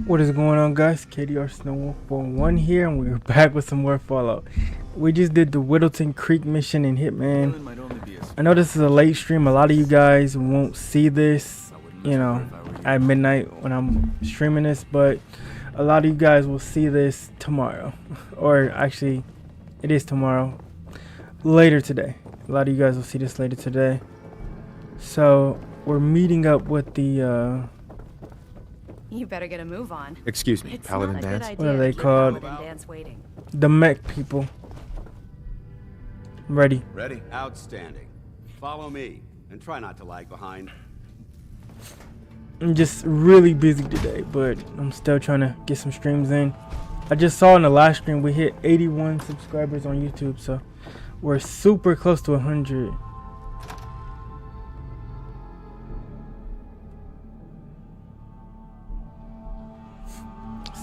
What is going on, guys? KDR Snow 141 here, and we're back with some more Fallout. We just did the Whittleton Creek mission in Hitman. I know this is a late stream. A lot of you guys won't see this, at midnight when I'm streaming this, but a lot of you guys will see this tomorrow. Or actually, it is tomorrow. Later today. A lot of you guys will see this later today. So, we're meeting up with the, You better get a move on. Excuse me, It's Paladin not a good Dance? idea What are they to keep called? Paladin Dance waiting. the mech people. I'm ready. Ready? Outstanding. Follow me, and try not to lag behind. I'm just really busy today, but I'm still trying to get some streams in. I just saw in the last stream we hit 81 subscribers on YouTube, so we're super close to 100.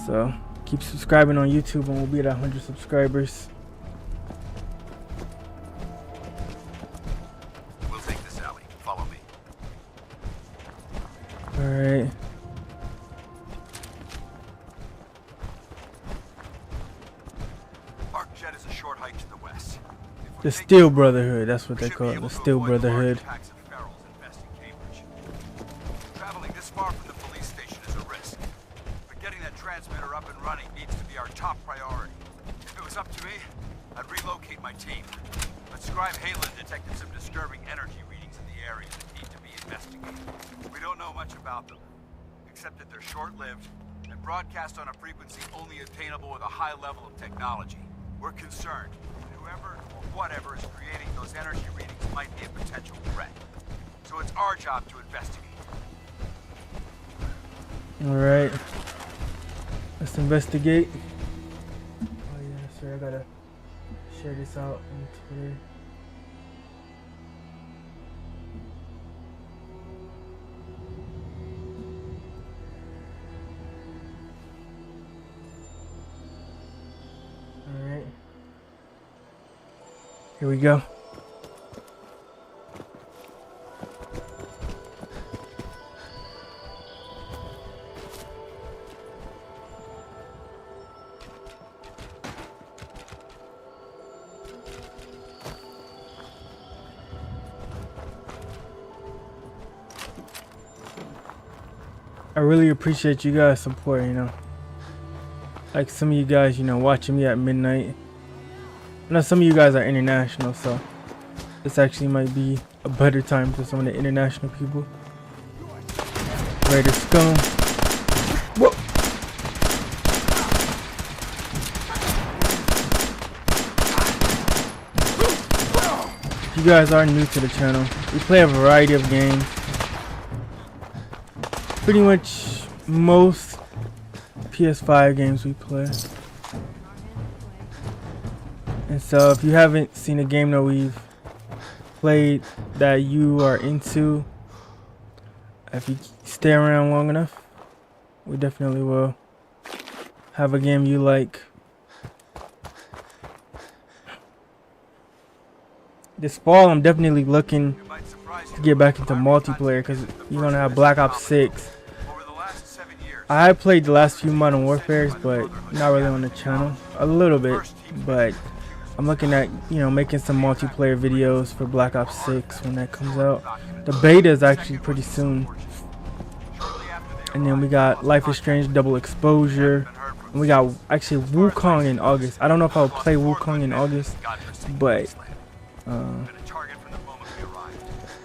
So keep subscribing on YouTube and we'll be at 100 subscribers. We'll take this alley. Follow me. Alright. Arc Jet is a short hike to the west. The Steel Brotherhood, that's what they call it, the Steel Brotherhood. Traveling this far from the police station is a risk. But getting that transmitter up and running needs to be our top priority. If it was up to me, I'd relocate my team. But Scribe Halen detected some disturbing energy readings in the area that need to be investigated. We don't know much about them, except that they're short-lived and broadcast on a frequency only attainable with a high level of technology. We're concerned that whoever or whatever is creating those energy readings might be a potential threat. So it's our job to investigate. Alright. Let's investigate. Oh yeah, sir, I gotta share this out on Twitter. Alright. Here we go. I really appreciate you guys' support, like some of you guys, watching me at midnight. I know some of you guys are international, so this actually might be a better time for some of the international people. Raider Scum. Whoa! If you guys are new to the channel, we play a variety of games. Pretty much most PS5 games we play. And so if you haven't seen a game that we've played that you are into, if you stay around long enough, we definitely will have a game you like. This fall I'm definitely looking to get back into multiplayer because you're gonna have Black Ops 6. I played the last few Modern Warfares, but not really on the channel. A little bit, but I'm looking at making some multiplayer videos for Black Ops 6 when that comes out. The beta is actually pretty soon. And then we got Life is Strange Double Exposure. And we got actually Wukong in August. I don't know if I'll play Wukong in August, but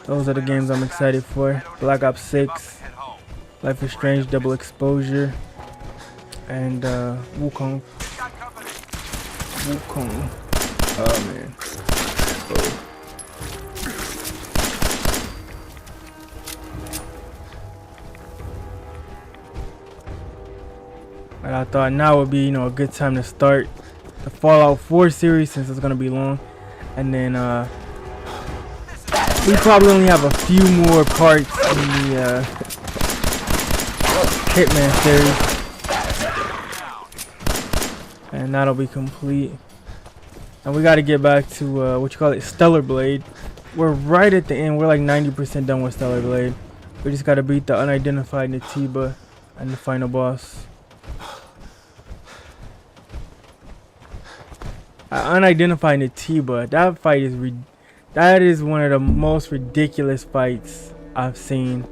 those are the games I'm excited for. Black Ops 6, Life is Strange Double Exposure, and Wukong. Oh man. Oh. And I thought now would be a good time to start the Fallout 4 series since it's gonna be long, and then we probably only have a few more parts in the Hitman series, and that'll be complete. And we got to get back to Stellar Blade. We're right at the end. We're like 90% done with Stellar Blade. We just got to beat the unidentified Natiba and the final boss. Unidentified Natiba. That fight is that is one of the most ridiculous fights I've seen.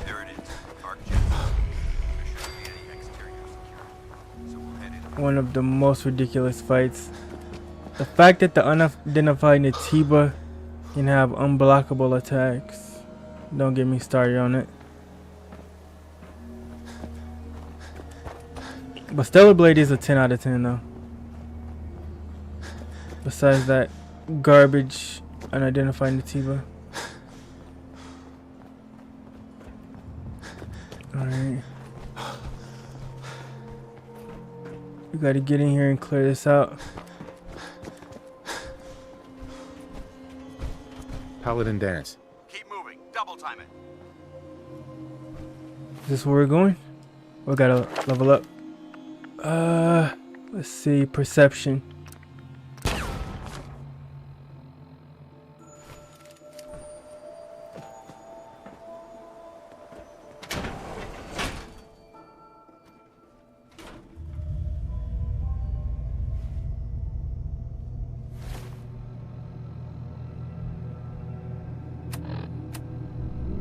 There it is. Arc jet. There shouldn't be any exterior security, so we'll head in. One of the most ridiculous fights. The fact that the unidentified Natiba can have unblockable attacks. Don't get me started on it. But Stellar Blade is a 10 out of 10 though. Besides that garbage unidentified Natiba. Alright. We gotta get in here and clear this out. Paladin dance. Keep moving. Double time it. Is this where we're going? We gotta level up. Let's see, perception.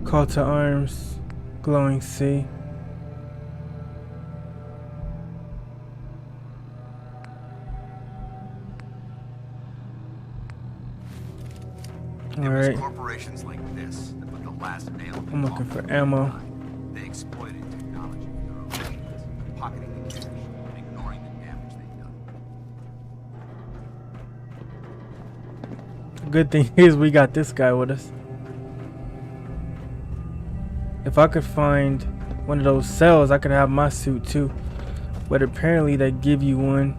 Call to arms, glowing sea. It was Alright, corporations like this that put the last nail in the I'm looking coffin. for ammo. They exploited technology for their own gains, pocketing the cash and ignoring the damage they've done. Good thing is we got this guy with us. If I could find one of those cells, I could have my suit too. But apparently they give you one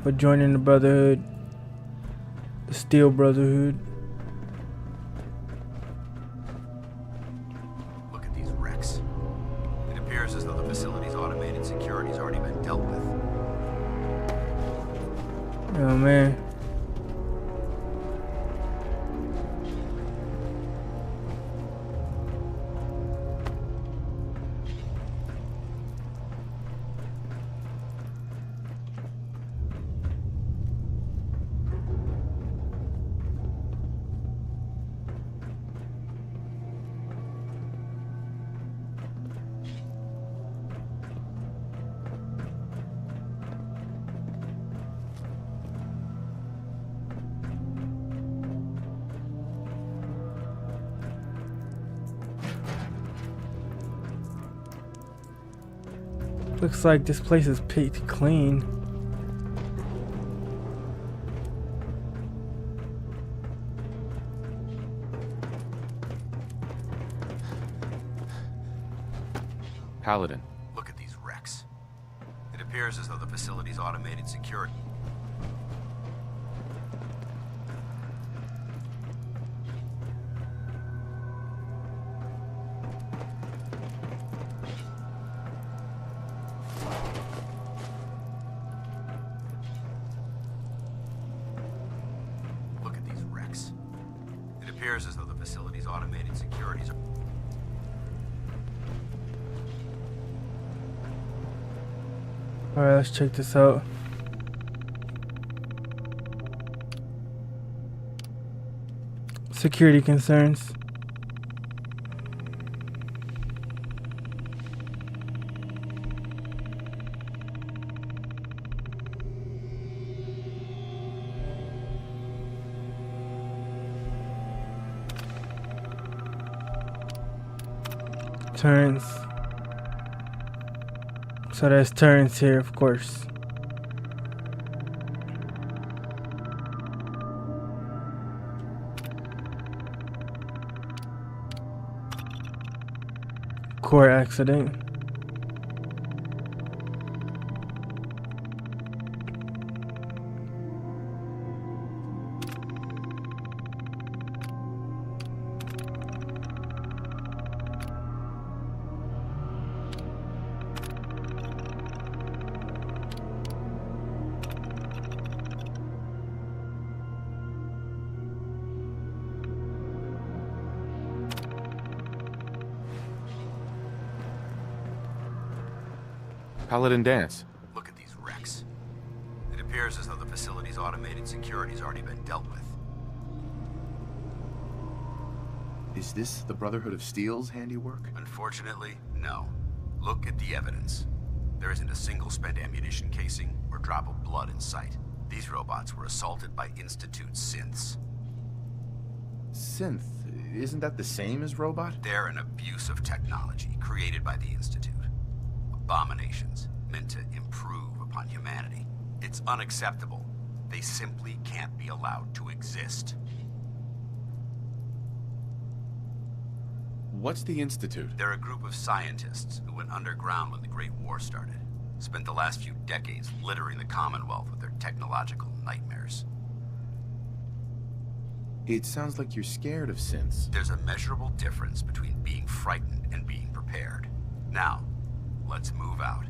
for joining the Brotherhood. The Steel Brotherhood. Look at these wrecks. It appears as though the facility's automated security's already been dealt with. Oh man. Looks like this place is picked clean. Paladin. Look at these wrecks. It appears as though the facility's automated security. Look at these wrecks. It appears as though the facility's automated securities are... Alright, let's check this out. Security concerns. Turns. So there's turns here, of course. Core accident. Paladin dance. Look at these wrecks. appears as though the facility's automated security's already been dealt with. Is this the Brotherhood of Steel's handiwork? Unfortunately, no. Look at the evidence. There isn't a single spent ammunition casing or drop of blood in sight. These robots were assaulted by Institute synths. Synth? Isn't that the same as robot? They're an abuse of technology created by the Institute. Abominations meant to improve upon humanity. It's unacceptable. They simply can't be allowed to exist. What's the Institute? They're a group of scientists who went underground when the Great War started. Spent the last few decades littering the Commonwealth with their technological nightmares. It sounds like you're scared of synths. There's a measurable difference between being frightened and being prepared. Now, let's move out.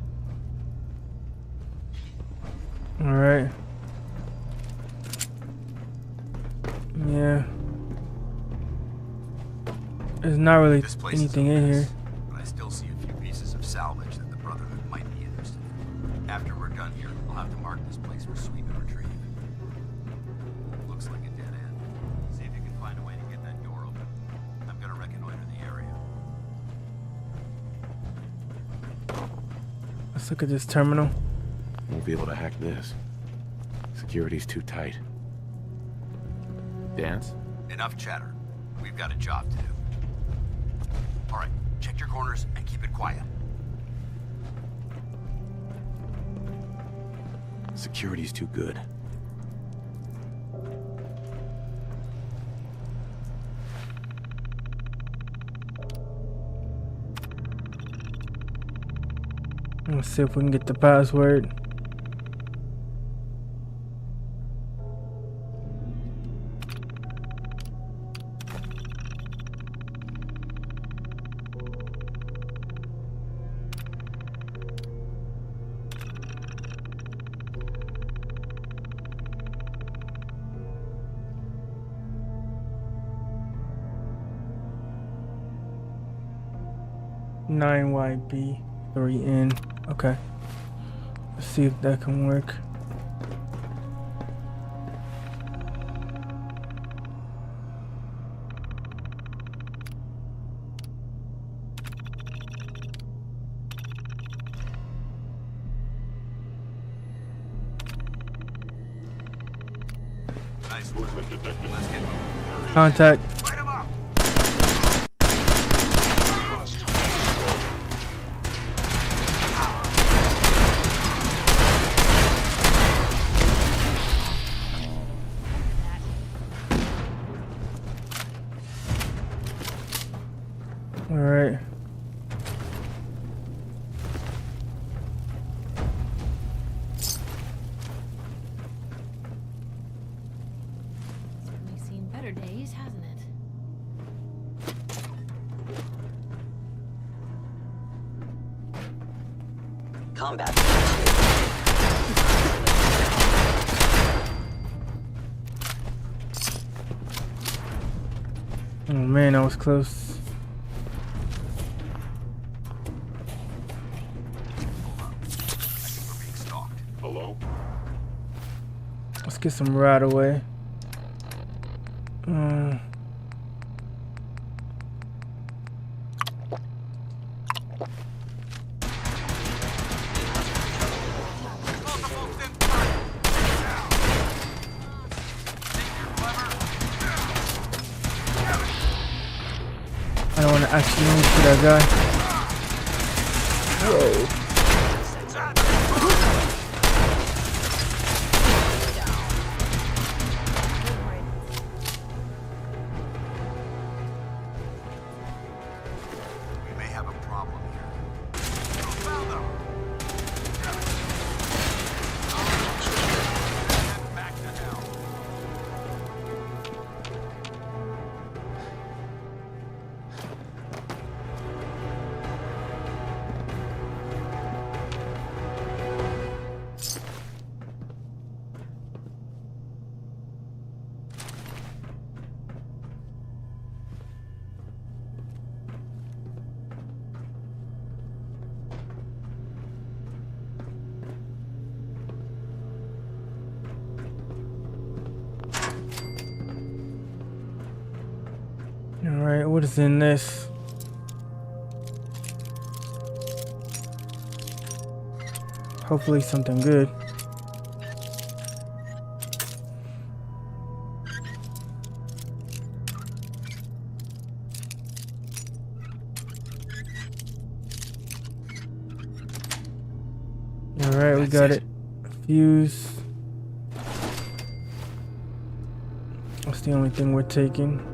Alright. Yeah. There's not really This place anything is a in mess, here. but I still see a few pieces of salvage that the Brotherhood might be interested in. After we're done here, I'll have to mark this place for sweep and retrieve. Looks like a dead end. See if you can find a way to get that door open. I'm gonna reconnoiter the area. Let's look at this terminal. Won't be able to hack this. Security's too tight. Dance? Enough chatter. We've got a job to do. All right, check your corners and keep it quiet. Security's too good. Let's see if we can get the password. (9YB 3N). Okay. Let's see if that can work. Nice work. Let's get moving. Contact. Light 'em up! All right. Certainly seen better days, hasn't it? Combat. Oh man, that was close. I think we're being stalked. Hello? Let's get some right away. I don't want to accidentally shoot that guy. We may have a problem here. Found them. Back to hell. Alright, what is in this? Hopefully something good. Alright, we got it. Fuse. That's the only thing we're taking.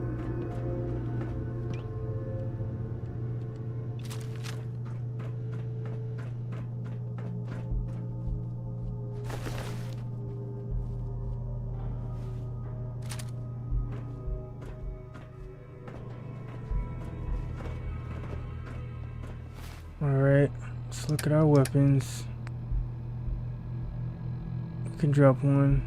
Alright, let's look at our weapons. We can drop one.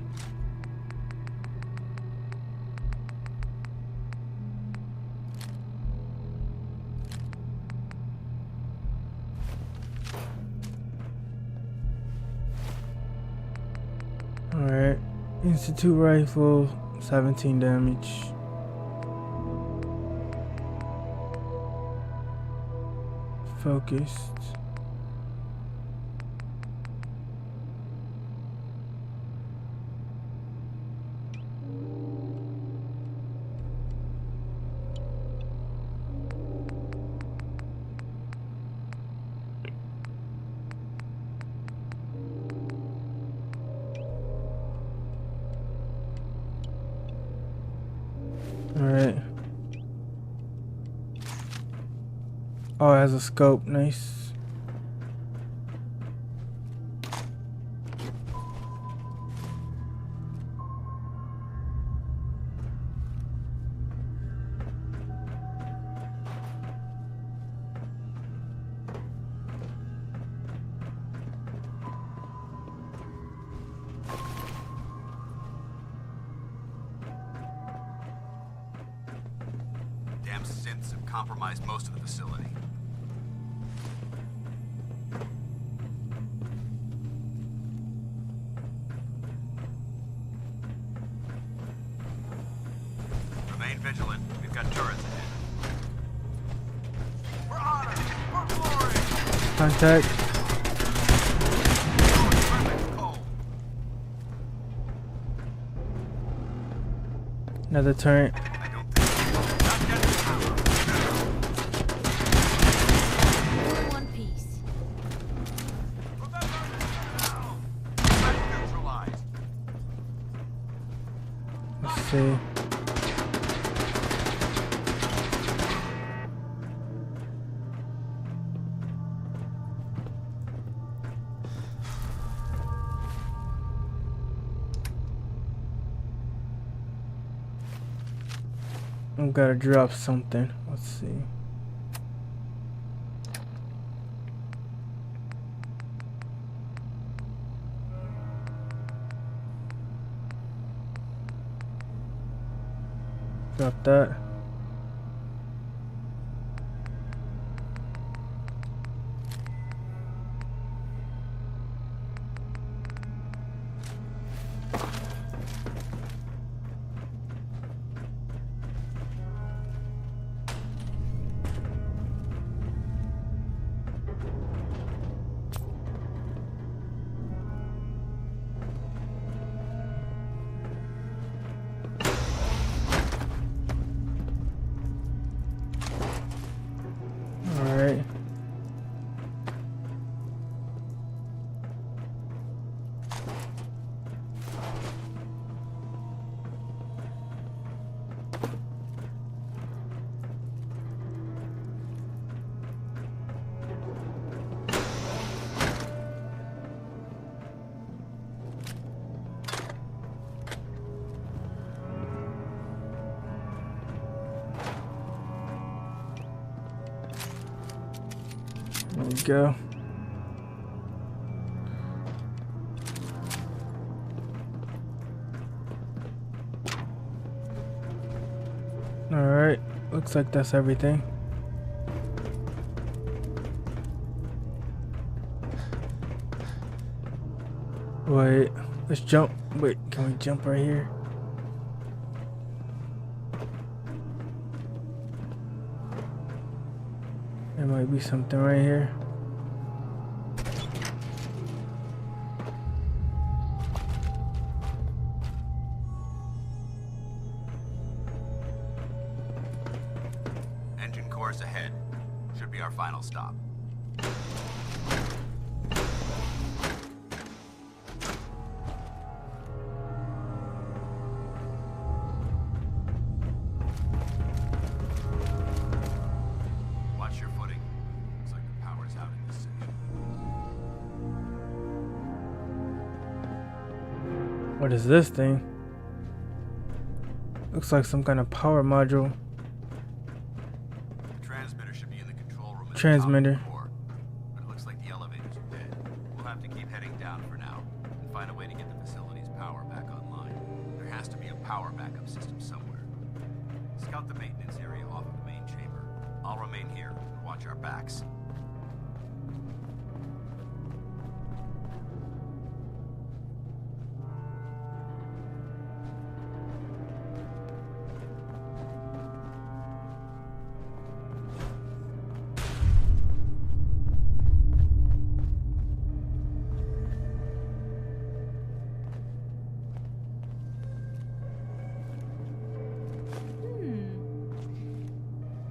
Alright, Institute rifle, 17 damage. Focused. Alright. Oh, it has a scope. Nice. Damn synths have compromised most of the facility. Remain vigilant. We've got turrets ahead. For honor! For glory! Contact. Perfect call. Another turret. I don't think not yet. One piece. Neutralized. Let's see. I've got to drop something. Let's see. Drop that. Alright. There we go. Alright, looks like that's everything. Wait, let's jump. Wait, can we jump right here? There might be something right here. Engine course ahead. Should be our final stop. Watch your footing. Looks like the power's out in this section. What is this thing? Looks like some kind of power module. The transmitter should be in the control room at Transmitter. the top of the core, but it looks like the elevators are dead. We'll have to keep heading down for now and find a way to get the facility's power back online. There has to be a power backup system somewhere. Scout the maintenance area off of the main chamber. I'll remain here and watch our backs.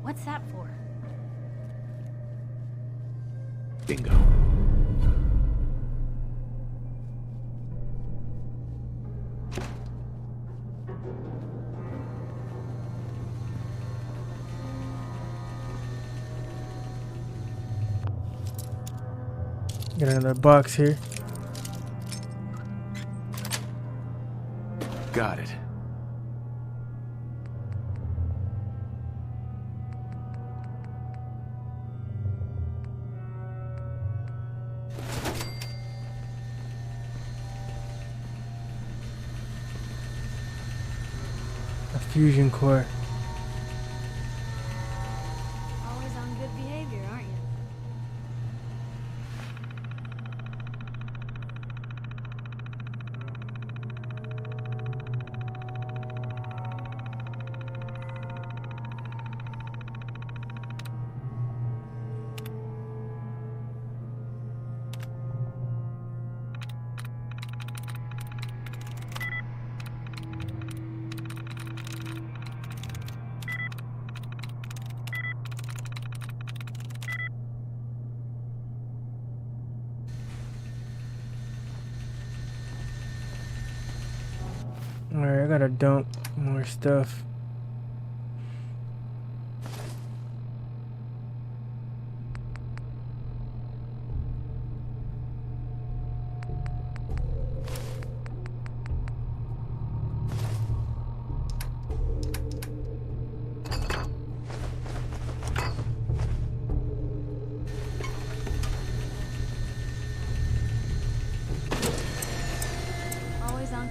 What's that for? Bingo. Get another box here. Got it. A fusion core. Always on good behavior, aren't you? Alright, I gotta dump more stuff. Always on.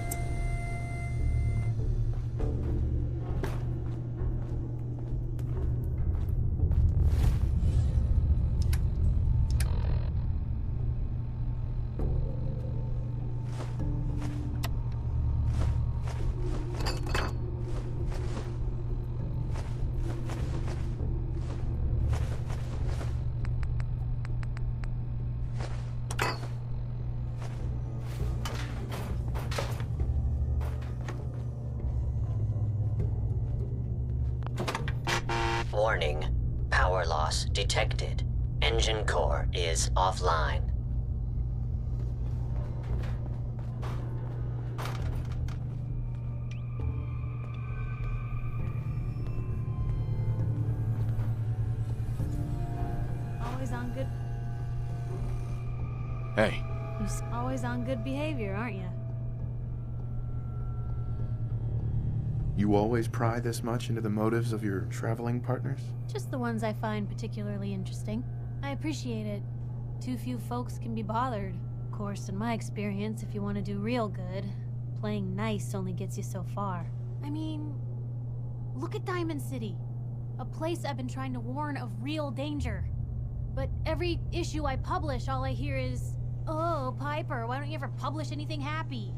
Warning. Power loss detected. Engine core is offline. Always on good. Hey, Always on good behavior, aren't you? You always pry this much into the motives of your traveling partners? Just the ones I find particularly interesting. I appreciate it. Too few folks can be bothered. Of course, in my experience, if you want to do real good, playing nice only gets you so far. I mean, look at Diamond City. A place I've been trying to warn of real danger. But every issue I publish, all I hear is, "Oh, Piper, why don't you ever publish anything happy?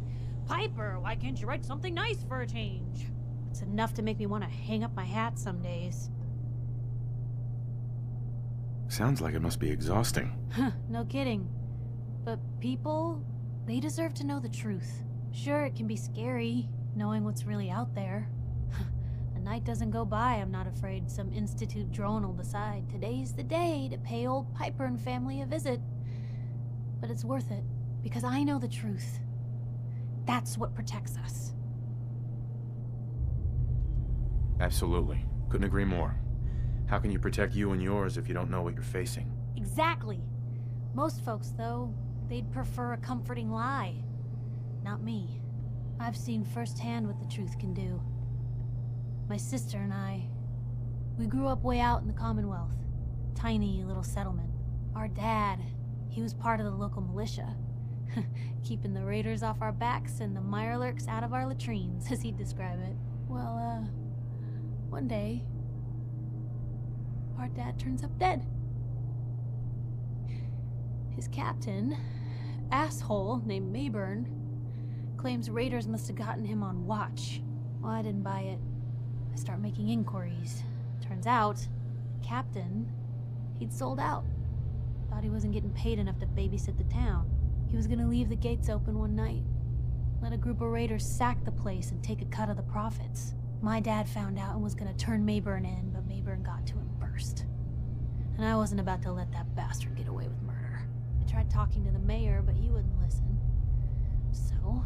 Piper, why can't you write something nice for a change?" It's enough to make me want to hang up my hat some days. Sounds like it must be exhausting. No kidding. But people, they deserve to know the truth. Sure, it can be scary, knowing what's really out there. A night doesn't go by, I'm not afraid some Institute drone will decide today's the day to pay old Piper and family a visit. But it's worth it, because I know the truth. That's what protects us. Absolutely. Couldn't agree more. How can you protect you and yours if you don't know what you're facing? Exactly. Most folks, though, they'd prefer a comforting lie. Not me. I've seen firsthand what the truth can do. My sister and I, we grew up way out in the Commonwealth. Tiny little settlement. Our dad, he was part of the local militia. Keeping the raiders off our backs and the mirelurks out of our latrines, as he'd describe it. Well, one day, our dad turns up dead. His captain, asshole named Mayburn, claims raiders must have gotten him on watch. Well, I didn't buy it. I start making inquiries. Turns out, the captain, he'd sold out. Thought he wasn't getting paid enough to babysit the town. He was gonna leave the gates open one night, let a group of raiders sack the place and take a cut of the profits. My dad found out and was gonna turn Mayburn in, but Mayburn got to him first. And I wasn't about to let that bastard get away with murder. I tried talking to the mayor, but he wouldn't listen. So,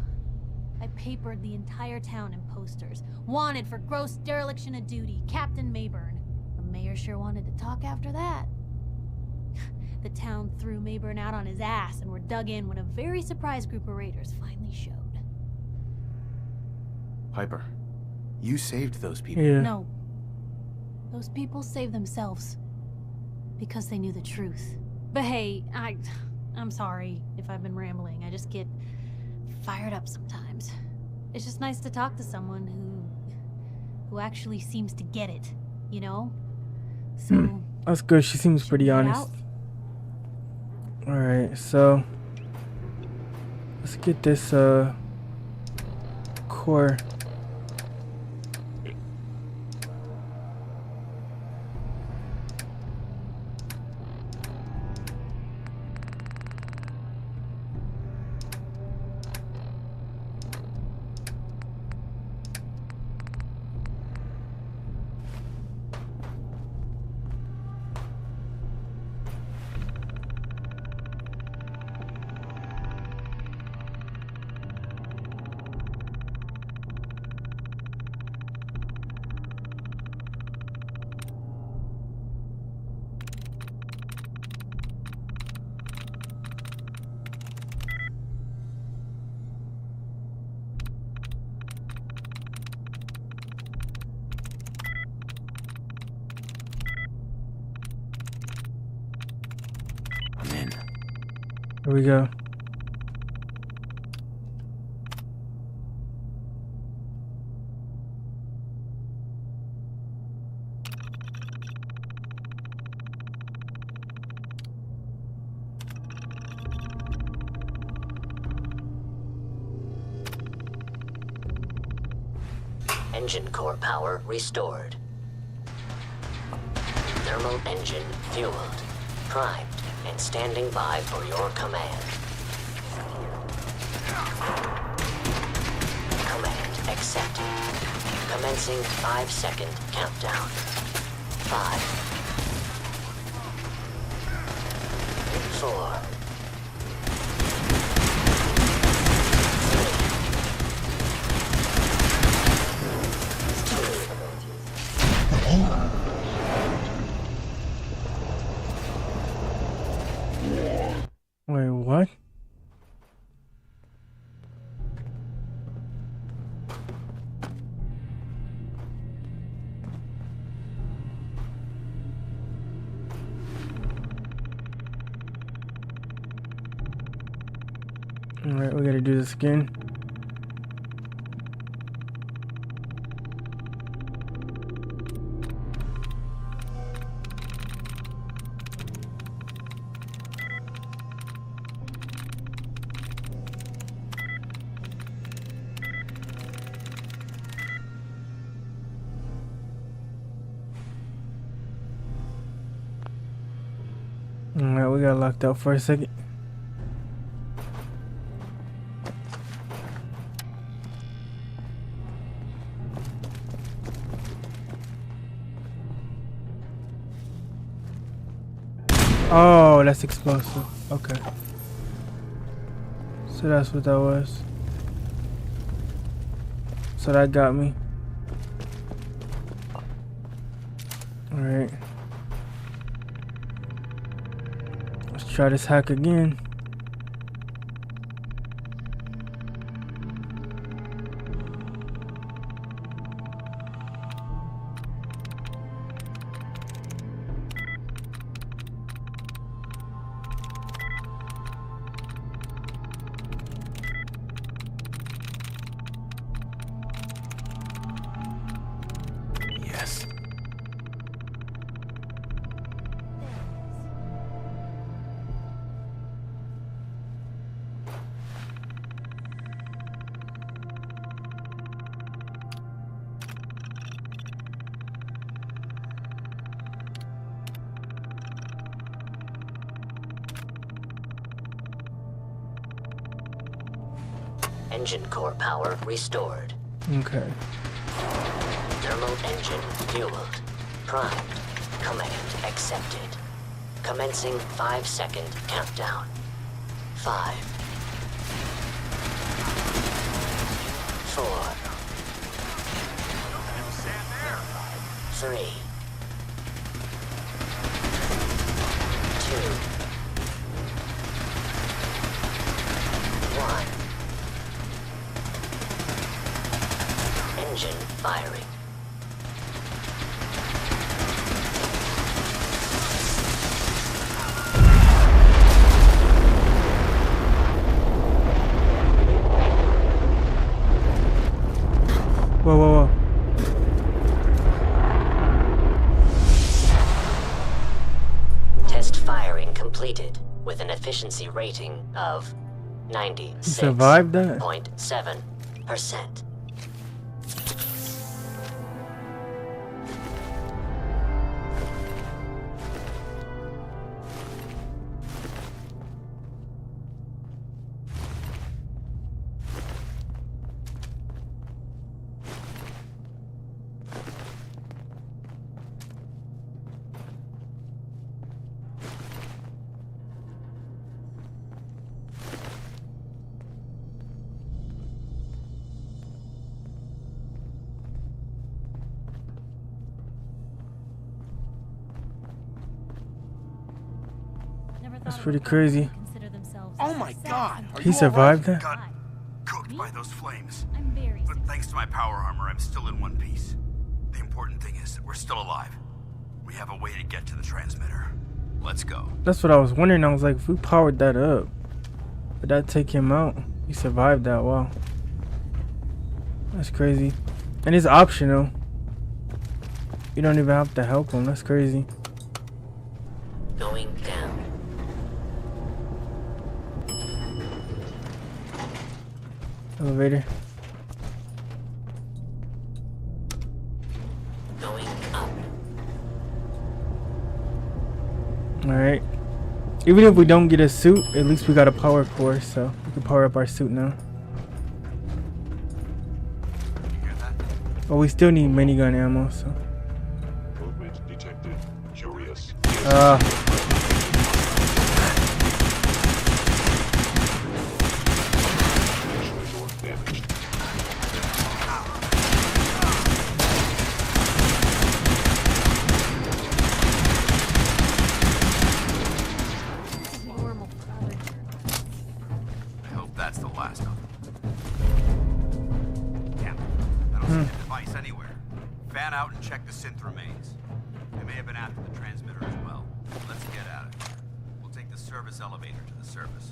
I papered the entire town in posters. Wanted for gross dereliction of duty, Captain Mayburn. The mayor sure wanted to talk after that. The town threw Mayburn out on his ass and were dug in when a very surprised group of raiders finally showed. Piper, you saved those people. Yeah. No. Those people saved themselves. Because they knew the truth. But hey, I'm sorry if I've been rambling. I just get fired up sometimes. It's just nice to talk to someone who actually seems to get it, you know? So That's good. She seems pretty honest. Alright, so let's get this core. I'm in. Here we go. Engine core power restored. Thermal engine fueled, primed, and standing by for your command. Command accepted. Commencing 5-second countdown. 5, 4, 3, 2, Wait, what? Alright, we gotta do this again. Alright, we got locked out for a second. Oh, that's explosive. Okay. So that's what that was. So that got me. Alright. Let's try this hack again. Yes. Engine core power restored. Okay. Thermal engine fueled. Primed. Command accepted. Commencing 5-second countdown. 5. 4. 3. 2. 1. Engine firing. Whoa, whoa, whoa. Test firing completed with an efficiency rating of 96.7%. You survived that? That's pretty crazy. Oh my god! Are He you survived alright? that? Got cooked by those flames. I'm very But thanks to my power armor, I'm still in one piece. The important thing is that we're still alive. We have a way to get to the transmitter. Let's go. That's what I was wondering. I was like, if we powered that up, would that take him out? He survived that. Wow. That's crazy. And it's optional. You don't even have to help him. That's crazy. Going down. Elevator. Going up. Alright. Even if we don't get a suit, at least we got a power core, so we can power up our suit now. You hear that? But we still need minigun ammo, so. Movement detected. Curious. Door damaged. normal brother. I hope that's the last of them. Yeah, I don't see the device anywhere. Fan out and check the synth remains. They may have been after the transmitter as well. Let's get at it. We'll take the service elevator to the surface.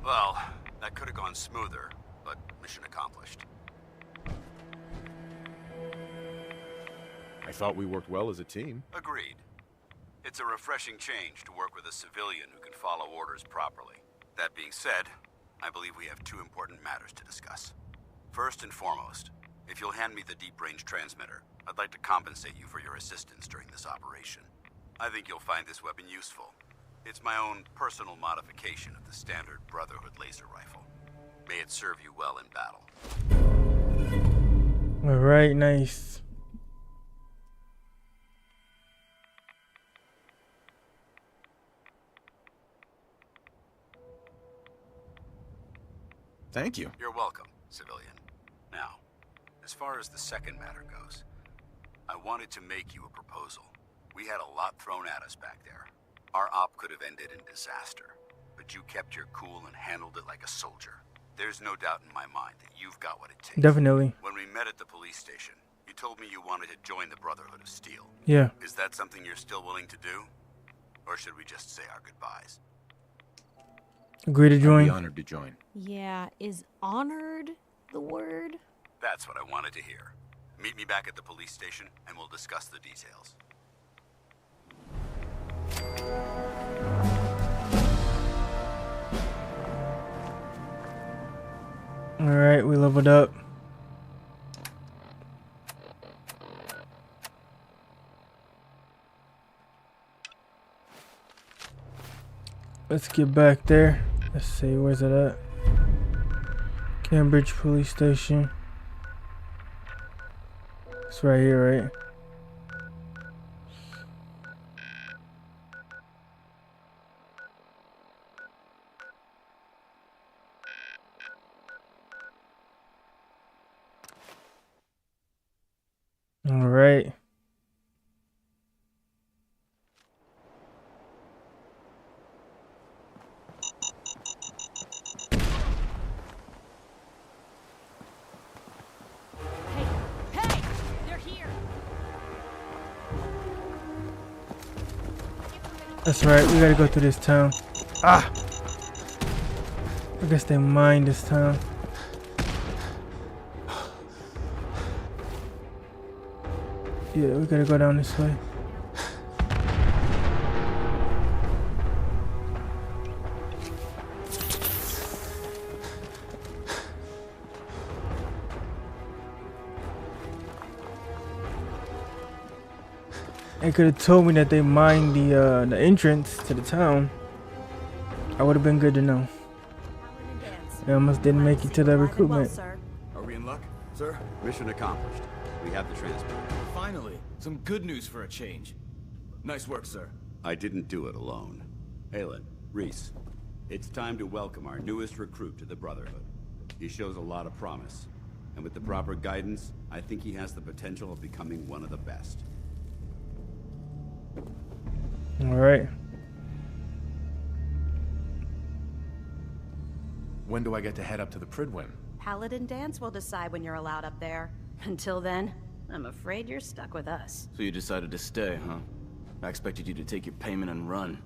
Well, that could have gone smoother, but mission accomplished. I thought we worked well as a team. Agreed. It's a refreshing change to work with a civilian who can follow orders properly. That being said, I believe we have two important matters to discuss. First and foremost, if you'll hand me the deep-range transmitter, I'd like to compensate you for your assistance during this operation. I think you'll find this weapon useful. It's my own personal modification of the standard Brotherhood laser rifle. May it serve you well in battle. Alright, nice. Thank you. You're welcome, civilian. Now, as far as the second matter goes, I wanted to make you a proposal. We had a lot thrown at us back there. Our op could have ended in disaster, but you kept your cool and handled it like a soldier. There's no doubt in my mind that you've got what it takes. Definitely. When we met at the police station, you told me you wanted to join the Brotherhood of Steel. Yeah. Is that something you're still willing to do? Or should we just say our goodbyes? Agree to I'd be join. honored to join. Yeah, is honored the word? That's what I wanted to hear. Meet me back at the police station, and we'll discuss the details. Alright, we leveled up. Let's get back there. Let's see, where's it at? Cambridge Police Station. It's right here, right? All right. Hey! They're here! That's right. We gotta go through this town. Ah! I guess they mined this town. Yeah, we gotta go down this way. They could have told me that they mined the entrance to the town. I would have been good to know. They almost didn't make it to the recruitment. Are we in luck, sir? Mission accomplished. We have the transmitter. Finally, some good news for a change. Nice work, sir. I didn't do it alone. Aylin, Reese, it's time to welcome our newest recruit to the Brotherhood. He shows a lot of promise, and with the proper guidance, I think he has the potential of becoming one of the best. All right. When do I get to head up to the Pridwin? Paladin Dance will decide when you're allowed up there. Until then, I'm afraid you're stuck with us. So you decided to stay, huh? I expected you to take your payment and run.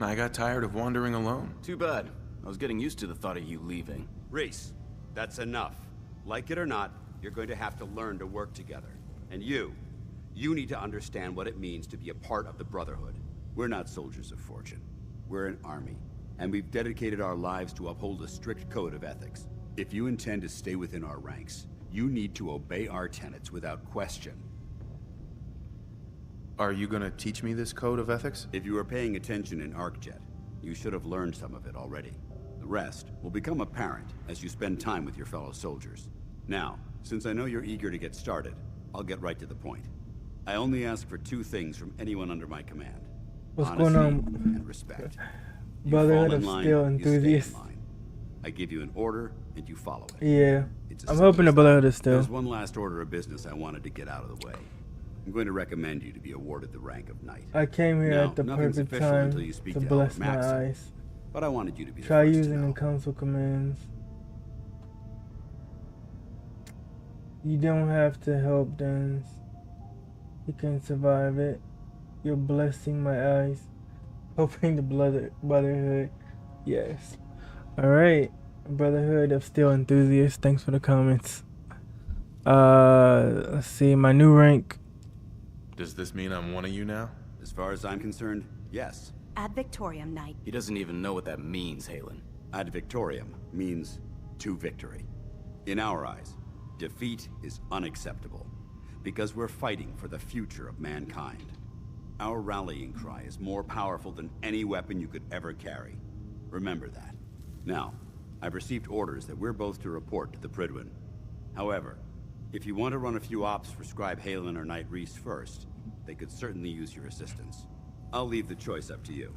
I got tired of wandering alone. Too bad. I was getting used to the thought of you leaving. Reese, that's enough. Like it or not, you're going to have to learn to work together. And you need to understand what it means to be a part of the Brotherhood. We're not soldiers of fortune. We're an army, and we've dedicated our lives to uphold a strict code of ethics. If you intend to stay within our ranks, you need to obey our tenets without question. Are you gonna teach me this code of ethics? If you were paying attention in ArcJet, you should have learned some of it already. The rest will become apparent as you spend time with your fellow soldiers. Now, since I know you're eager to get started, I'll get right to the point. I only ask for two things from anyone under my command. What's Honesty going on? and respect. You Brotherhood fall in of line, Steel you stay in enthusiasts. line. I give you an order, and you follow it. Yeah. It's as I'm simple hoping the as that. Brotherhood is still. There's one last order of business I wanted to get out of the way. I'm going to recommend you to be awarded the rank of knight. I came here Now, at the nothing's perfect official time until you speak to to bless Albert my Maxim, eyes. but I wanted you to be the Try first to using know. the console commands. You don't have to help, Dance. You can survive it. You're blessing my eyes. Hoping the brotherhood. Yes. Alright. Brotherhood of Steel Enthusiasts. Thanks for the comments. Let's see. My new rank. Does this mean I'm one of you now? As far as I'm concerned, yes. Ad Victoriam, Knight. He doesn't even know what that means, Halen. Ad Victoriam means to victory. In our eyes, defeat is unacceptable, because we're fighting for the future of mankind. Our rallying cry is more powerful than any weapon you could ever carry. Remember that. Now, I've received orders that we're both to report to the Pridwin. However, if you want to run a few ops for Scribe Halen or Knight Reese first, they could certainly use your assistance. I'll leave the choice up to you.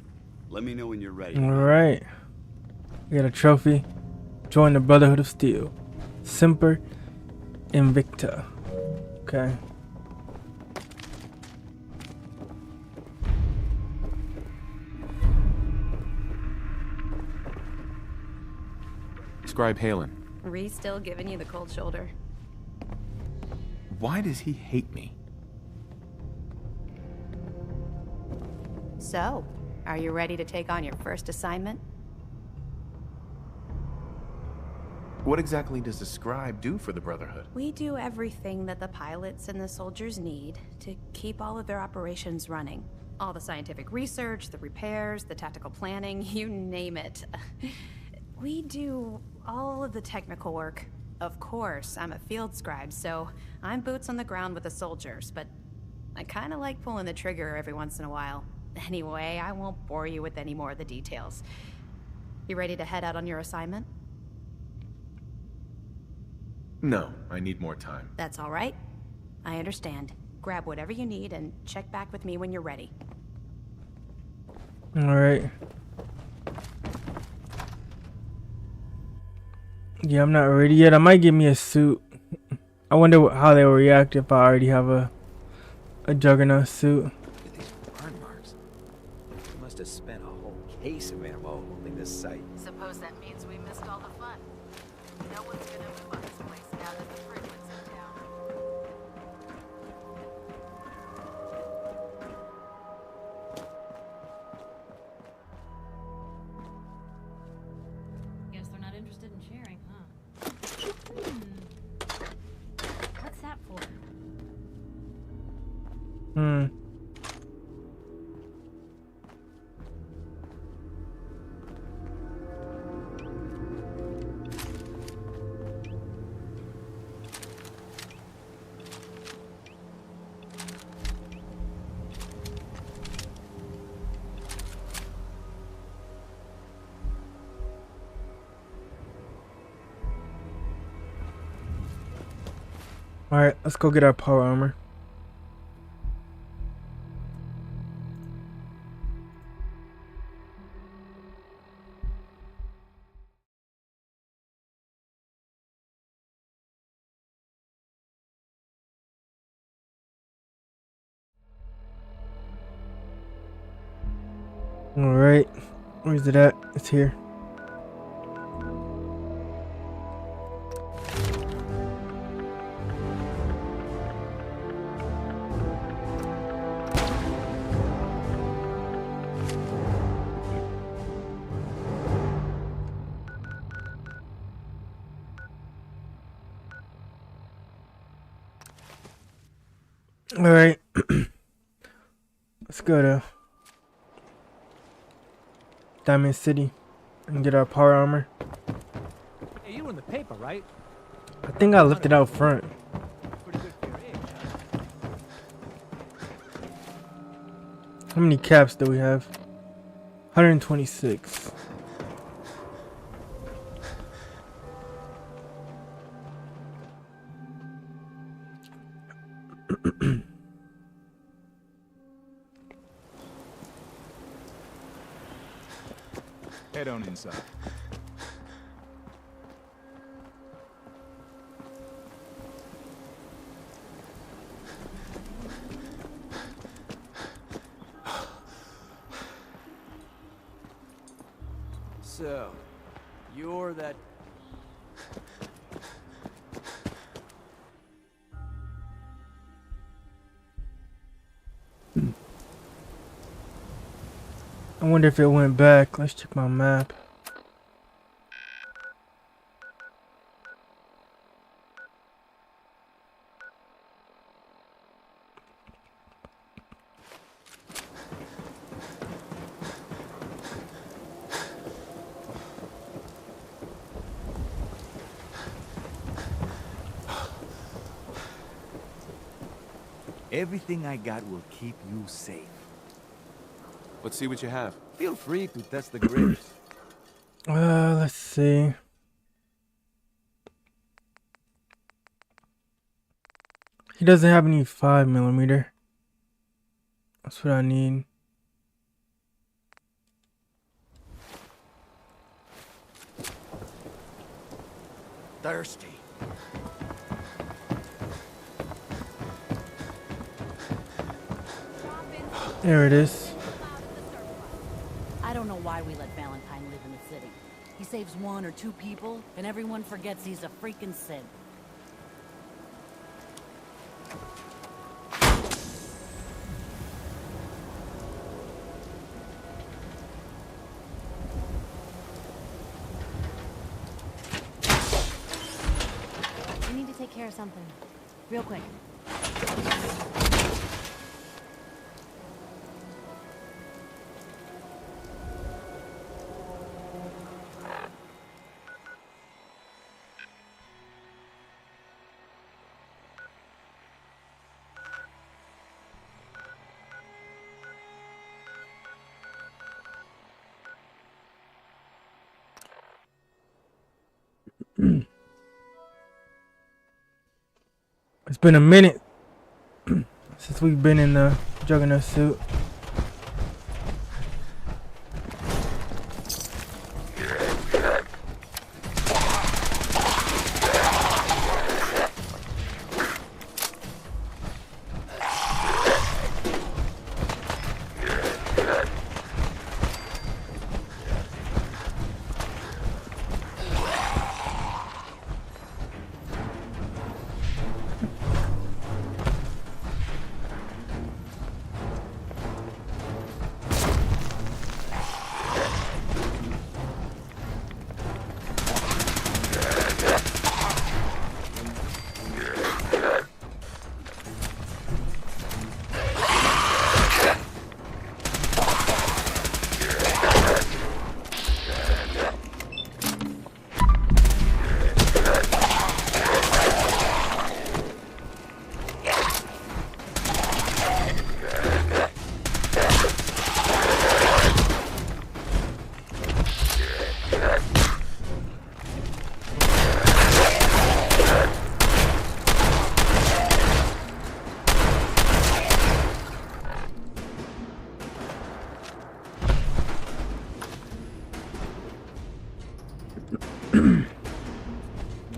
Let me know when you're ready. Alright. We got a trophy. Join the Brotherhood of Steel. Semper Invicta. Okay. Scribe Halen. Reese still giving you the cold shoulder. Why does he hate me? So, are you ready to take on your first assignment? What exactly does the scribe do for the Brotherhood? We do everything that the pilots and the soldiers need to keep all of their operations running. All the scientific research, the repairs, the tactical planning, you name it. We do all of the technical work. Of course, I'm a field scribe, so I'm boots on the ground with the soldiers, but I kind of like pulling the trigger every once in a while. Anyway, I won't bore you with any more of the details. You ready to head out on your assignment? No, I need more time. That's all right. I understand. Grab whatever you need and check back with me when you're ready. Alright. Yeah, I'm not ready yet. I might give me a suit. I wonder how they will react if I already have a Juggernaut suit. Look at these burn marks. They must have spent a whole case of ammo holding this site. Suppose that means we missed all the fun. No one's gonna move on this place now that the Pridwin's in town. Guess they're not interested in sharing, huh? What's that for? Alright, let's go get our power armor. Alright, where's it at? It's here. Alright. Let's go to Diamond City and get our power armor. Hey, you were in the paper, right? I think I left it out front. Pretty good for your age, huh? How many caps do we have? 126. Head on inside. So, you're that... I wonder if it went back. Let's check my map. Everything I got will keep you safe. Let's see what you have. Feel free to test the grips. Let's see. He doesn't have any 5mm. That's what I need. Thirsty. There it is. I don't know why we let Valentine live in the city. He saves 1 or 2 people, and everyone forgets he's a freaking synth. I need to take care of something. Real quick. It's been a minute since we've been in the Juggernaut suit.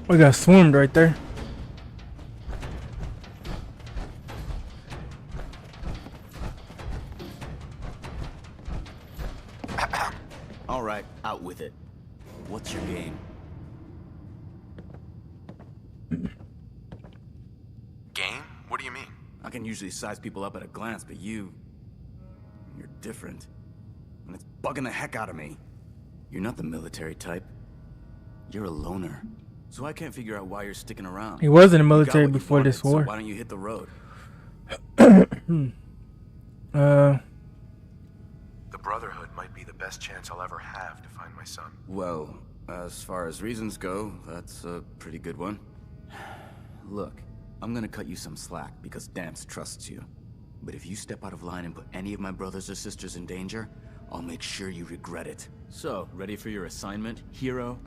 We got swarmed right there. All right, out with it. What's your game? Game? What do you mean? I can usually size people up at a glance, but you're different. And it's bugging the heck out of me. You're not the military type. You're a loner. So I can't figure out why you're sticking around. He was in the You got military what you before this wanted, war. So why don't you hit the road? The Brotherhood might be the best chance I'll ever have to find my son. Well, as far as reasons go, that's a pretty good one. Look, I'm gonna cut you some slack because Dance trusts you. But if you step out of line and put any of my brothers or sisters in danger, I'll make sure you regret it. So, ready for your assignment, hero?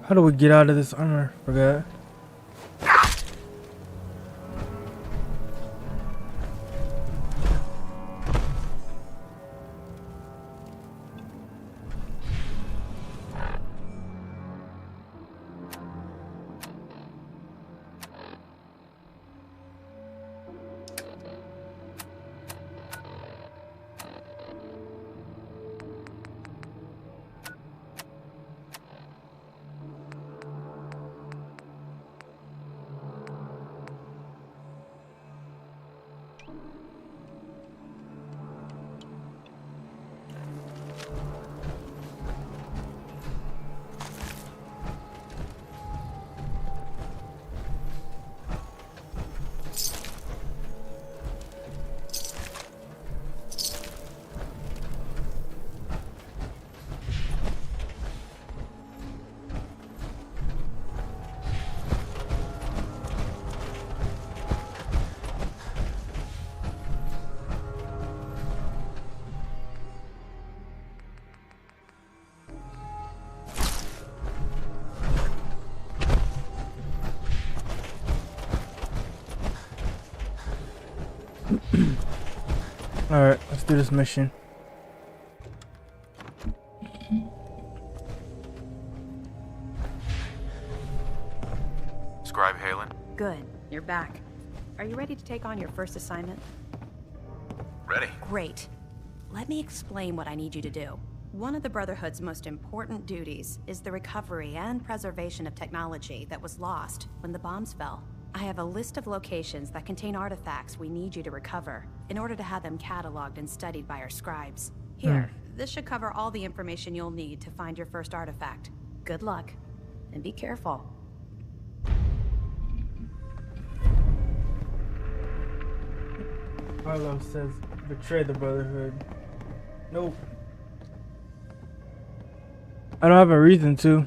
How do we get out of this armor? Forgot. Alright, let's do this mission. Scribe Halen? Good, you're back. Are you ready to take on your first assignment? Ready. Great. Let me explain what I need you to do. One of the Brotherhood's most important duties is the recovery and preservation of technology that was lost when the bombs fell. I have a list of locations that contain artifacts we need you to recover in order to have them cataloged and studied by our scribes. Here, this should cover all the information you'll need to find your first artifact. Good luck, and be careful. Harlow says, betray the Brotherhood. Nope. I don't have a reason to.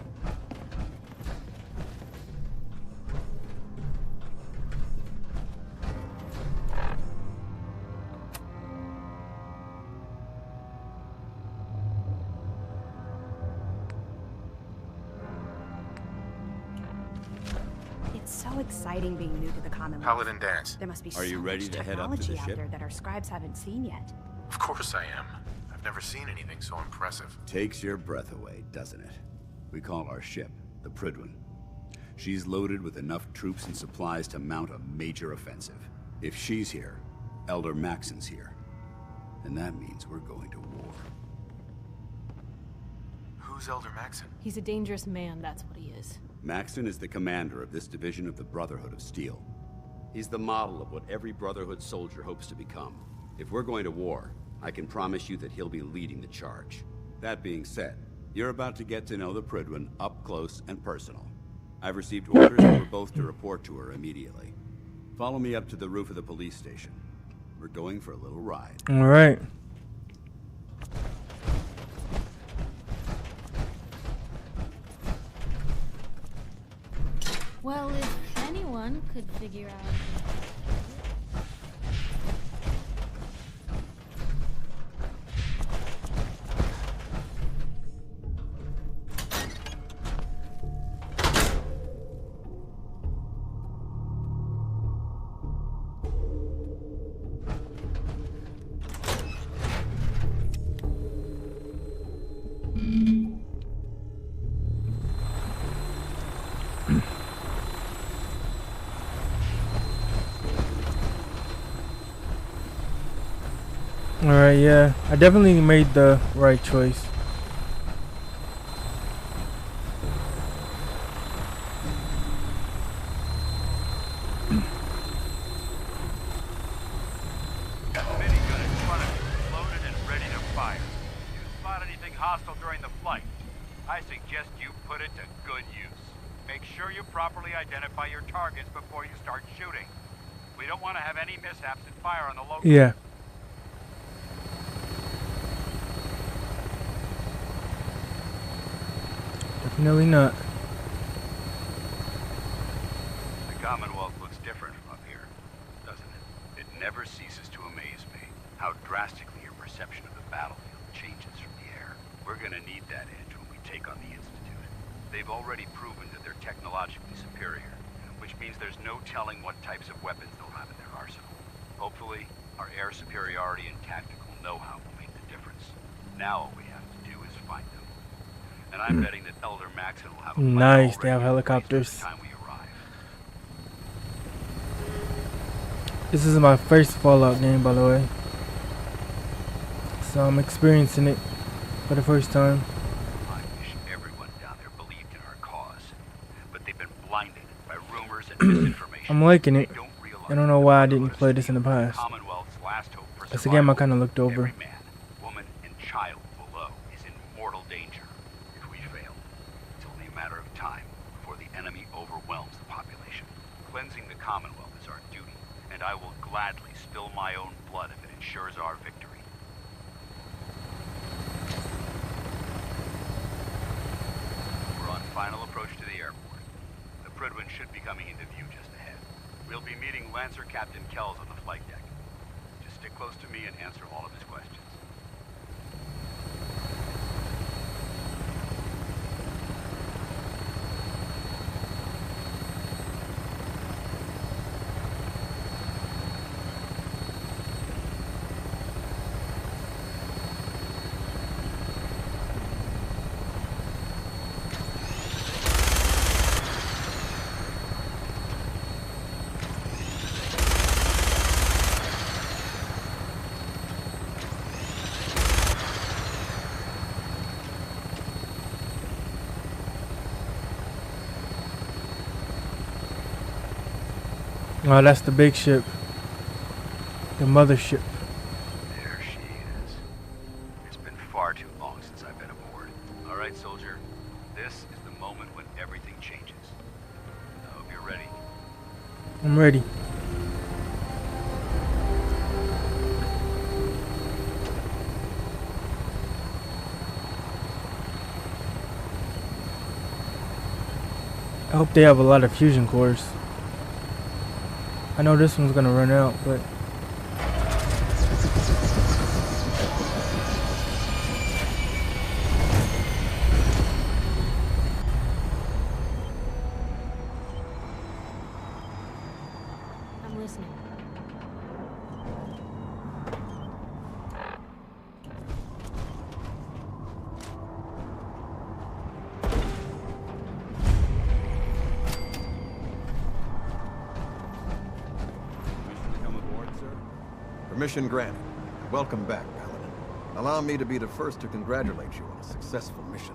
It's so exciting being new to the Commonwealth. Paladin Dance. There must be Are you so ready much to head up to the technology out ship? there that our scribes haven't seen yet. Of course I am. I've never seen anything so impressive. Takes your breath away, doesn't it? We call our ship the Prydwen. She's loaded with enough troops and supplies to mount a major offensive. If she's here, Elder Maxon's here. And that means we're going to war. Who's Elder Maxon? He's a dangerous man, that's what he is. Maxon is the commander of this division of the Brotherhood of Steel. He's the model of what every Brotherhood soldier hopes to become. If we're going to war, I can promise you that he'll be leading the charge. That being said, you're about to get to know the Prydwen up close and personal. I've received orders for both to report to her immediately. Follow me up to the roof of the police station. We're going for a little ride. All right. Well, if anyone could figure out... Alright, yeah. I definitely made the right choice. Minigun in front of you, loaded and ready to fire. If you spot anything hostile during the flight, I suggest you put it to good use. Make sure you properly identify your targets before you start shooting. We don't want to have any mishaps and fire on the local. Yeah. Definitely not. The Commonwealth looks different from up here, doesn't it? It never ceases to amaze me how drastically your perception of the battlefield changes from the air. We're gonna need that edge when we take on the Institute. They've already proven that they're technologically superior, which means there's no telling what types of weapons they'll have in their arsenal. Hopefully, our air superiority and tactical know-how will make the difference. Now all we have to do is find them. And I'm betting that Elder Maxon will have a plan Nice, they have already in place by helicopters. the time we arrive. This is my first Fallout game, by the way. So I'm experiencing it for the first time. I wish everyone down there believed in our cause, but they've been blinded by rumors and misinformation. I'm liking it. They don't realize I don't know why I didn't play this in the past. Commonwealth's last hope for That's a game I survival. kind of looked over. Every man, woman, and child below is in mortal danger. If we fail, it's only a matter of time before the enemy overwhelms the population. Cleansing the Commonwealth is our duty, and I will gladly spill my own blood if it ensures our victory. We're on final approach to the airport. The Prydwen should be coming into view just ahead. We'll be meeting Lancer Captain Kells on the flight deck. Just stick close to me and answer all of his questions. Oh, that's the big ship. The mothership. There she is. It's been far too long since I've been aboard. All right, soldier. This is the moment when everything changes. I hope you're ready. I'm ready. I hope they have a lot of fusion cores. I know this one's gonna run out, but I'm listening. Permission granted. Welcome back, Paladin. Allow me to be the first to congratulate you on a successful mission.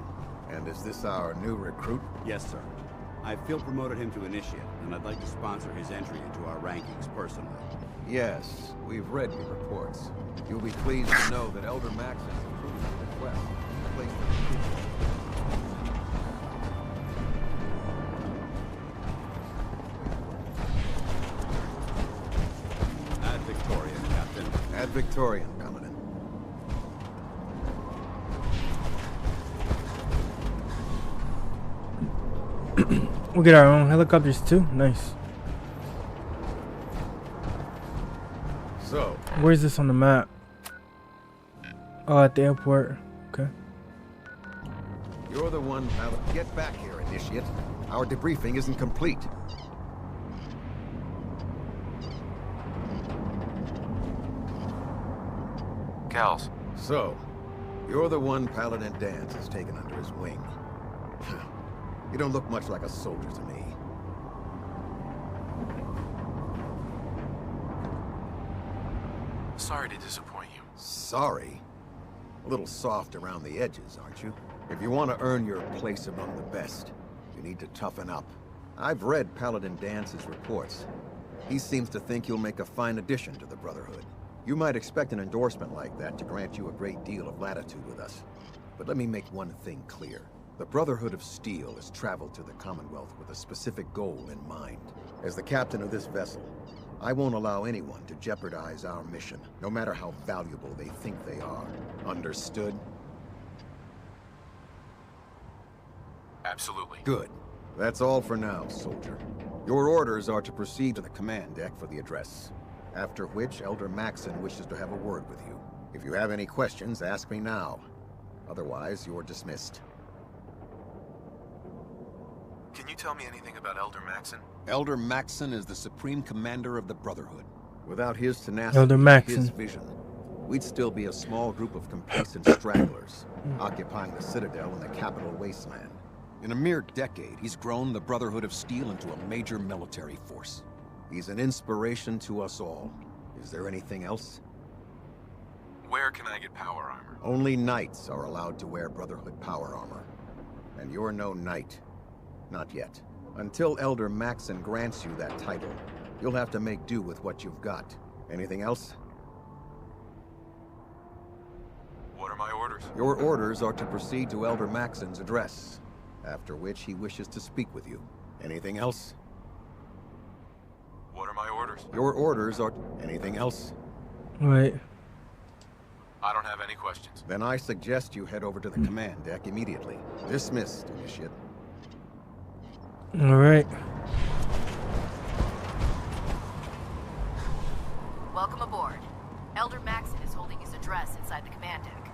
And is this our new recruit? Yes, sir. I feel promoted him to initiate, and I'd like to sponsor his entry into our rankings personally. Yes, we've read your reports. You'll be pleased to know that Elder Max has approved the request to place the Ad Victorian, Captain. Ad Victorian, coming in. we'll get our own helicopters too. Nice. So, Where's this on the map? Oh, at the airport. Okay. you're the one, Paladin. Get back here, Initiate. Our debriefing isn't complete. Gals. So, you're the one Paladin Dance has taken under his wing. You don't look much like a soldier to me. Sorry to disappoint you. Sorry? A little soft around the edges, aren't you? If you want to earn your place among the best, you need to toughen up. I've read Paladin Dance's reports. He seems to think you'll make a fine addition to the Brotherhood. You might expect an endorsement like that to grant you a great deal of latitude with us. But let me make one thing clear. The Brotherhood of Steel has traveled to the Commonwealth with a specific goal in mind. As the captain of this vessel, I won't allow anyone to jeopardize our mission, no matter how valuable they think they are. Understood? Absolutely. Good. That's all for now, soldier. Your orders are to proceed to the command deck for the address. After which, Elder Maxon wishes to have a word with you. If you have any questions, ask me now. Otherwise, you're dismissed. Can you tell me anything about Elder Maxon? Elder Maxon is the supreme commander of the Brotherhood. Without his tenacity, Elder Maxon. his vision, we'd still be a small group of complacent stragglers, occupying the Citadel in the capital wasteland. In a mere decade, he's grown the Brotherhood of Steel into a major military force. He's an inspiration to us all. Is there anything else? Where can I get power armor? Only knights are allowed to wear Brotherhood power armor. And you're no knight. Not yet. Until Elder Maxon grants you that title, you'll have to make do with what you've got. Anything else? What are my orders? Your orders are to proceed to Elder Maxon's address, after which he wishes to speak with you. Anything else? What are my orders? Your orders are... Anything else? Wait. I don't have any questions. Then I suggest you head over to the command deck immediately. Dismissed, Initiate. Alright. Welcome aboard. Elder Maxon is holding his address inside the command deck.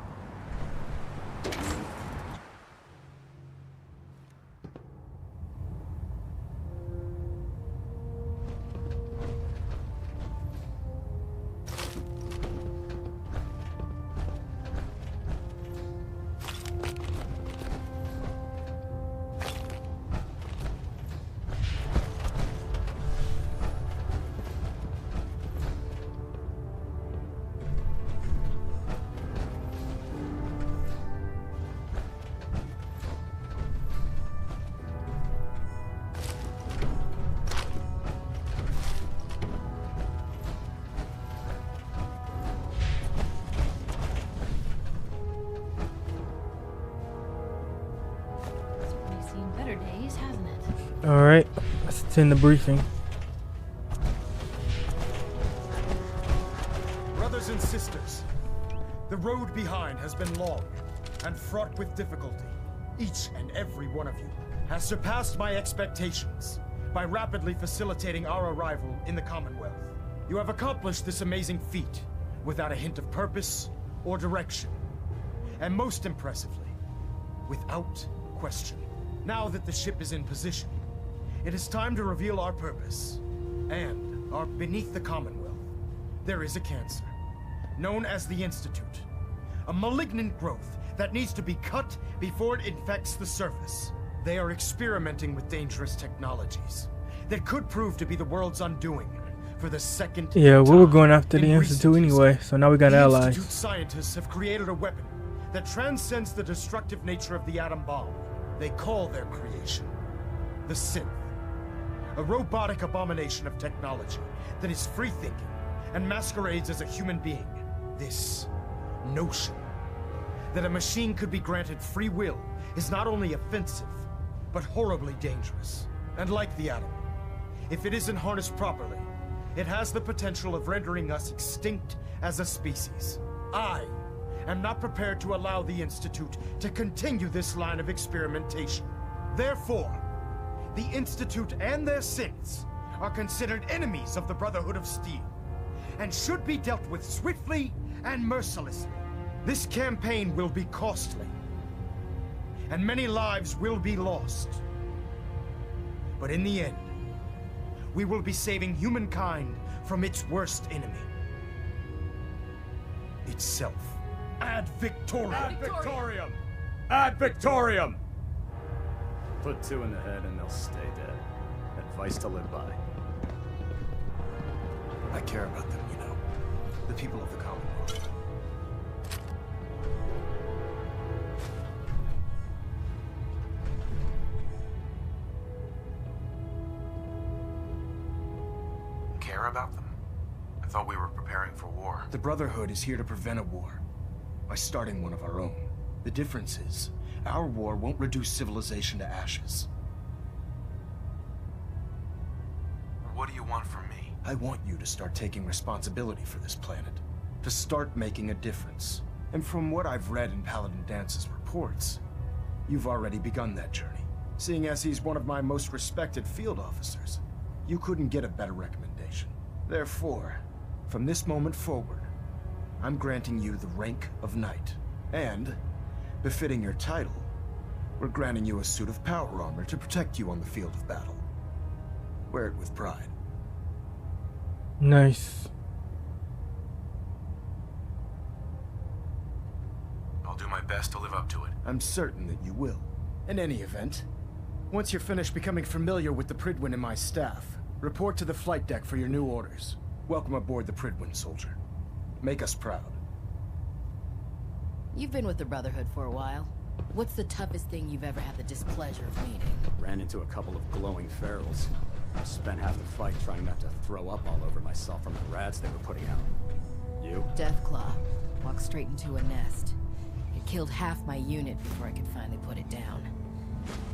Seen better days, hasn't it? Alright, let's attend the briefing. Brothers and sisters, the road behind has been long and fraught with difficulty. Each and every one of you has surpassed my expectations by rapidly facilitating our arrival in the Commonwealth. You have accomplished this amazing feat without a hint of purpose or direction. And most impressively, without question. Now that the ship is in position, it is time to reveal our purpose. And beneath the Commonwealth, there is a cancer, known as the Institute. A malignant growth that needs to be cut before it infects the surface. They are experimenting with dangerous technologies that could prove to be the world's undoing for the second time. Yeah, we were going after the Institute anyway, so now we got allies. Institute scientists have created a weapon that transcends the destructive nature of the atom bomb. They call their creation the Synth. A robotic abomination of technology that is free-thinking and masquerades as a human being. This notion that a machine could be granted free will is not only offensive, but horribly dangerous. And like the atom, if it isn't harnessed properly, it has the potential of rendering us extinct as a species. I am not prepared to allow the Institute to continue this line of experimentation. Therefore, the Institute and their synths are considered enemies of the Brotherhood of Steel, and should be dealt with swiftly and mercilessly. This campaign will be costly, and many lives will be lost. But in the end, we will be saving humankind from its worst enemy. Itself. Ad Victoriam! Ad Victoriam! Ad Victoriam! Put two in the head and they'll stay dead. Advice to live by. I care about them, you know. The people of the Commonwealth. Care about them? I thought we were preparing for war. The Brotherhood is here to prevent a war by starting one of our own. The difference is, our war won't reduce civilization to ashes. What do you want from me? I want you to start taking responsibility for this planet. To start making a difference. And from what I've read in Paladin Dance's reports, you've already begun that journey. Seeing as he's one of my most respected field officers, you couldn't get a better recommendation. Therefore, from this moment forward, I'm granting you the rank of Knight. And, befitting your title, we're granting you a suit of power armor to protect you on the field of battle. Wear it with pride. Nice. I'll do my best to live up to it. I'm certain that you will. In any event, once you're finished becoming familiar with the Pridwin and my staff, report to the flight deck for your new orders. Welcome aboard the Pridwin, soldier. Make us proud. You've been with the Brotherhood for a while. What's the toughest thing you've ever had the displeasure of meeting? Ran into a couple of glowing ferals. Spent half the fight trying not to throw up all over myself from the rats they were putting out. You? Deathclaw. Walked straight into a nest. It killed half my unit before I could finally put it down.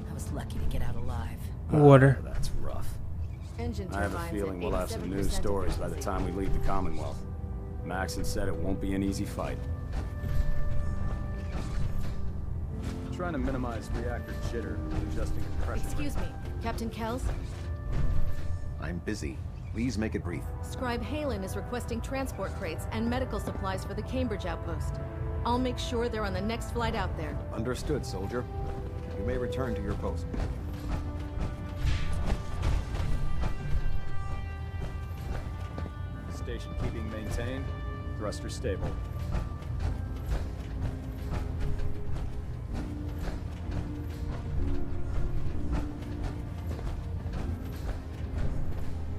I was lucky to get out alive. Water. That's rough. Engine I have a turbines feeling at we'll have some 87% news stories by the time we leave the Commonwealth. Maxon said it won't be an easy fight. Trying to minimize reactor jitter, adjusting compression. Excuse me, Captain Kells? I'm busy. Please make it brief. Scribe Halen is requesting transport crates and medical supplies for the Cambridge outpost. I'll make sure they're on the next flight out there. Understood, soldier. You may return to your post. Station keeping maintained. Thruster stable.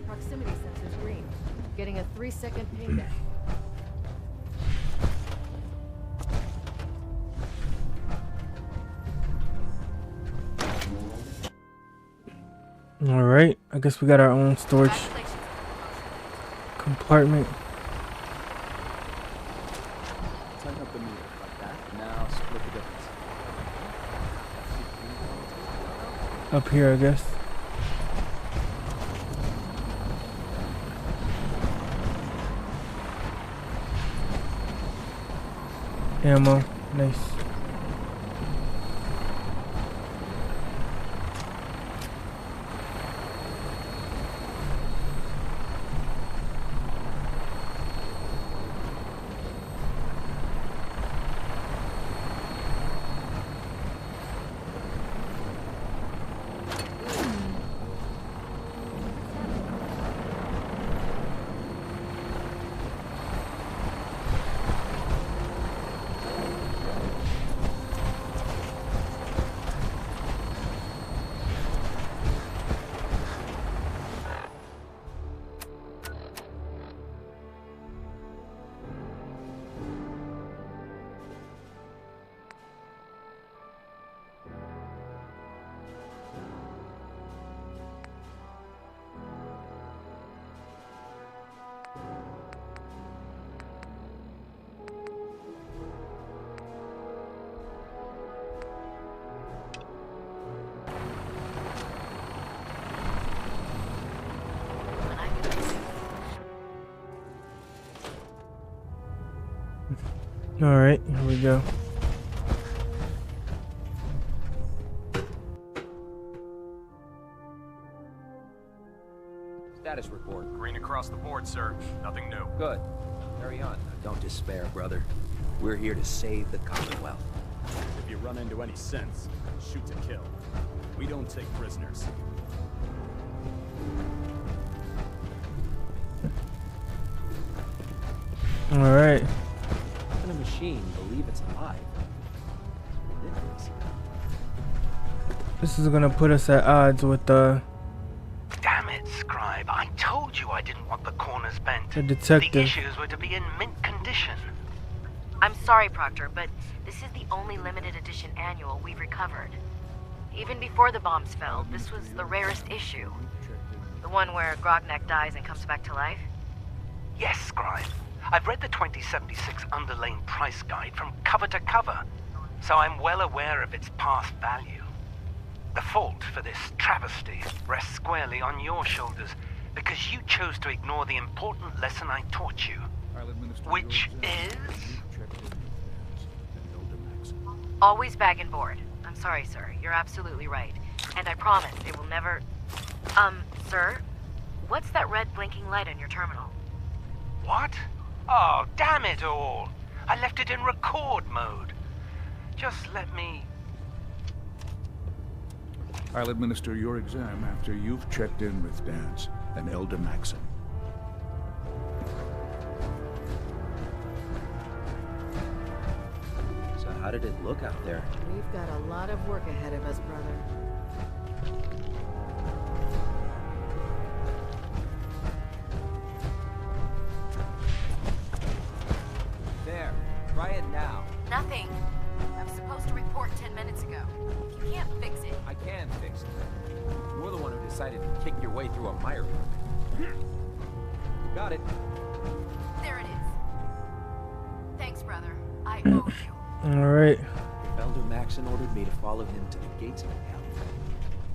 Proximity sensors green. Getting a 3-second payback. All right, I guess we got our own storage compartment. Tighten up the meter like that. Now split the difference. Up here, I guess. Ammo, nice. Alright, here we go. Status report. Green across the board, sir. Nothing new. Good. Carry on. Now, don't despair, brother. We're here to save the Commonwealth. If you run into any sense, shoot to kill. We don't take prisoners. Alright. How can a machine believe it's alive? This is gonna put us at odds with the Damn it, Scribe. I told you I didn't want the corners bent. The detective. The issues were to be in mint condition. I'm sorry, Proctor, but this is the only limited edition annual we've recovered. Even before the bombs fell, this was the rarest issue. The one where Grognak dies and comes back to life? Yes, Scribe. I've read the 2076 Underlane price guide from cover to cover, so I'm well aware of its past value. The fault for this travesty rests squarely on your shoulders, because you chose to ignore the important lesson I taught you. Which is? Always bag and board. I'm sorry, sir. You're absolutely right. And I promise it will never... Sir? What's that red blinking light on your terminal? What? Oh, damn it all! I left it in record mode. Just let me... I'll administer your exam after you've checked in with Dance and Elder Maxon. So how did it look out there? We've got a lot of work ahead of us, brother. There. Try it now. Nothing. I was supposed to report 10 minutes ago. If you can't fix it... I can fix it. You're the one who decided to kick your way through a mire pit. Got it. There it is. Thanks, brother. I owe you. Alright. If Elder Maxon ordered me to follow him to the gates of hell,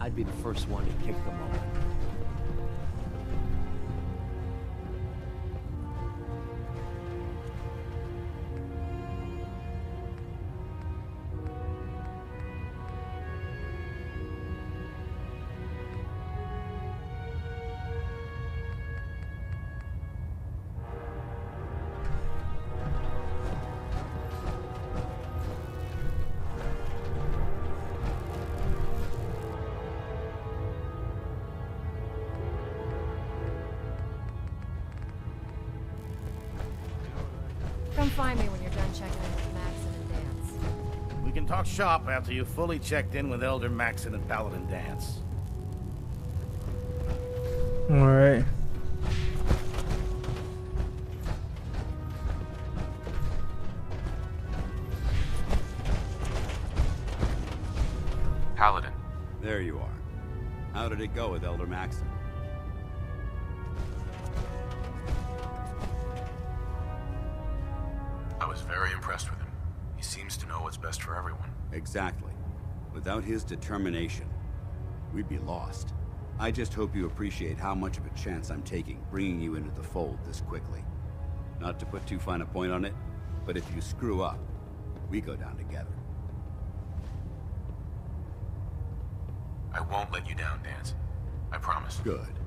I'd be the first one to kick them open. Come find me when you're done checking in with Maxon and Dance. We can talk shop after you've fully checked in with Elder Maxon and Paladin Dance. Alright. Paladin. There you are. How did it go with Elder Maxon? I was very impressed with him. He seems to know what's best for everyone. Exactly. Without his determination, we'd be lost. I just hope you appreciate how much of a chance I'm taking bringing you into the fold this quickly. Not to put too fine a point on it, but if you screw up, we go down together. I won't let you down, Dance. I promise. Good.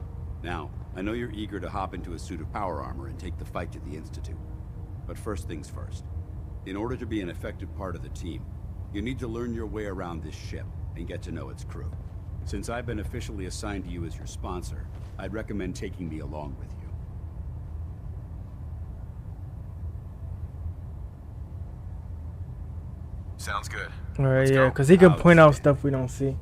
Now, I know you're eager to hop into a suit of power armor and take the fight to the Institute. But first things first. In order to be an effective part of the team, you need to learn your way around this ship and get to know its crew. Since I've been officially assigned to you as your sponsor, I'd recommend taking me along with you. Sounds good. Alright, yeah, because he can point out stuff we don't see.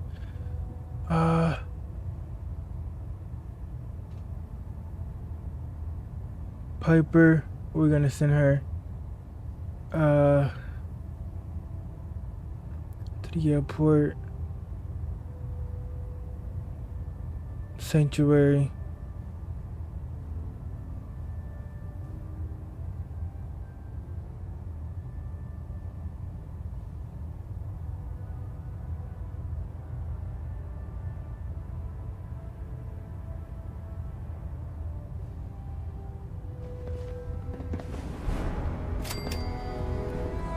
Piper, we're gonna send her to the airport. Sanctuary.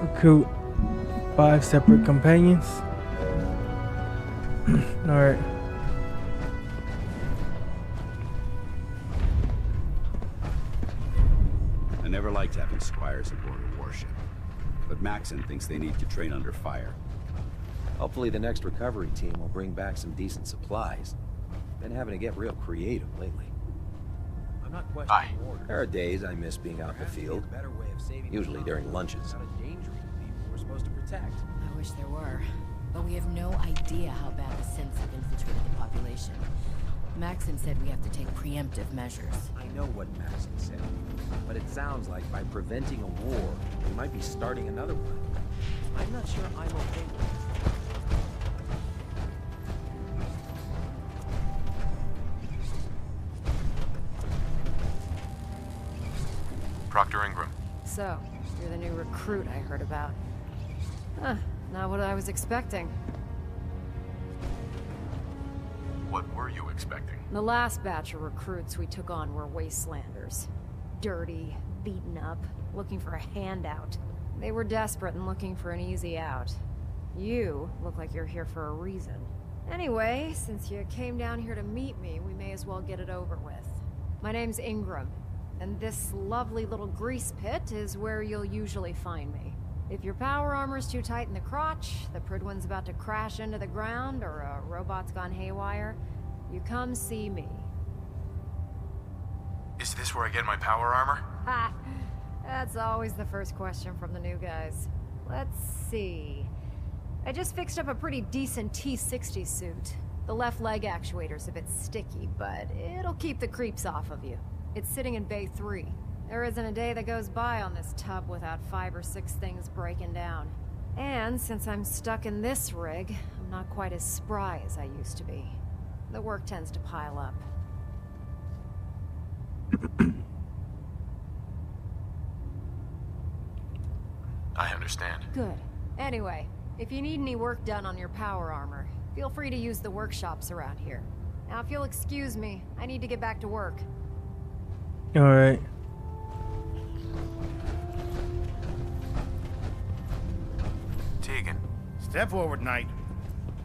Recruit 5 separate companions. Alright. I never liked having squires aboard a warship, but Maxon thinks they need to train under fire. Hopefully the next recovery team will bring back some decent supplies. Been having to get real creative lately. I'm not questioning orders. There are days I miss being out in the field, usually during lunches. We're supposed to protect. I wish there were, but we have no idea how bad the synths have infiltrated the population. Maxon said we have to take preemptive measures. I know what Maxon said, but it sounds like by preventing a war, we might be starting another one. I'm not sure I'm okay with it. Proctor Ingram. So, you're the new recruit I heard about. Huh, not what I was expecting. What were you expecting? The last batch of recruits we took on were wastelanders. Dirty, beaten up, looking for a handout. They were desperate and looking for an easy out. You look like you're here for a reason. Anyway, since you came down here to meet me, we may as well get it over with. My name's Ingram, and this lovely little grease pit is where you'll usually find me. If your power armor's too tight in the crotch, the Pridwin's about to crash into the ground, or a robot's gone haywire, you come see me. Is this where I get my power armor? Ha! That's always the first question from the new guys. Let's see. I just fixed up a pretty decent T-60 suit. The left leg actuator's a bit sticky, but it'll keep the creeps off of you. It's sitting in Bay 3. There isn't a day that goes by on this tub without 5 or 6 things breaking down. And since I'm stuck in this rig, I'm not quite as spry as I used to be. The work tends to pile up. I understand. Good. Anyway, if you need any work done on your power armor, feel free to use the workshops around here. Now, if you'll excuse me, I need to get back to work. Alright. Tegan. Step forward, Knight.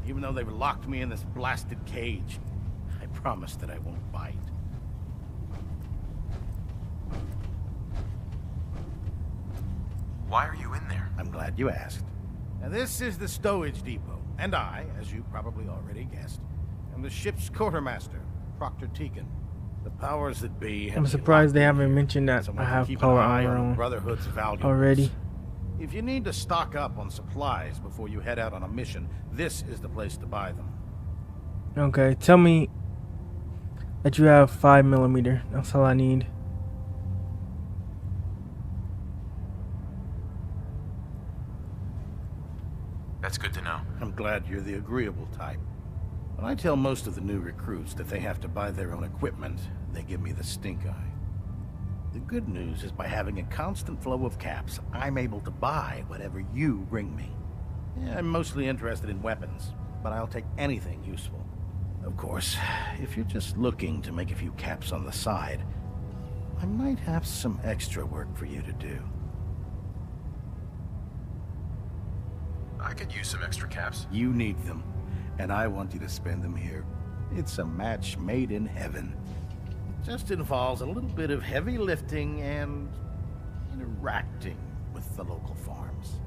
Even though they've locked me in this blasted cage, I promise that I won't bite. Why are you in there? I'm glad you asked. Now, this is the stowage depot, and I, as you probably already guessed, am the ship's quartermaster, Proctor Tegan. The powers that be. I'm surprised they haven't mentioned that I have power armor on Brotherhood's valuables already. If you need to stock up on supplies before you head out on a mission, this is the place to buy them. Okay, tell me that you have 5mm. That's all I need. That's good to know. I'm glad you're the agreeable type. When I tell most of the new recruits that they have to buy their own equipment, they give me the stink eye. The good news is by having a constant flow of caps, I'm able to buy whatever you bring me. Yeah, I'm mostly interested in weapons, but I'll take anything useful. Of course, if you're just looking to make a few caps on the side, I might have some extra work for you to do. I could use some extra caps. You need them, and I want you to spend them here. It's a match made in heaven. It just involves a little bit of heavy lifting and interacting with the local farms.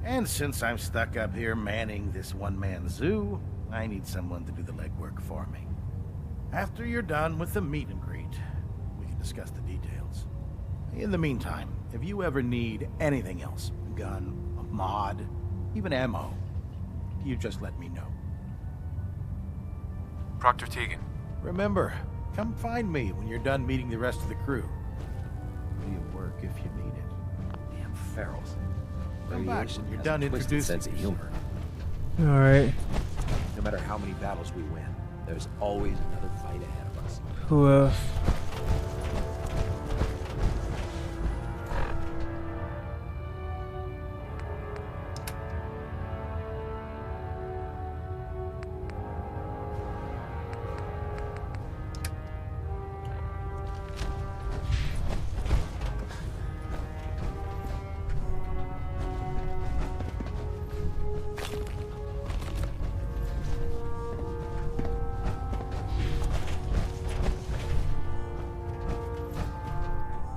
And since I'm stuck up here manning this one-man zoo, I need someone to do the legwork for me. After you're done with the meet and greet, we can discuss the details. In the meantime, if you ever need anything else, a gun, a mod, even ammo, you just let me know. Proctor Tegan. Remember, come find me when you're done meeting the rest of the crew. Be at work if you need it. Damn ferals. Come back Radiation when you're has done a twisted introducing sense of humor. Alright. No matter how many battles we win, there's always another fight ahead of us. Who else?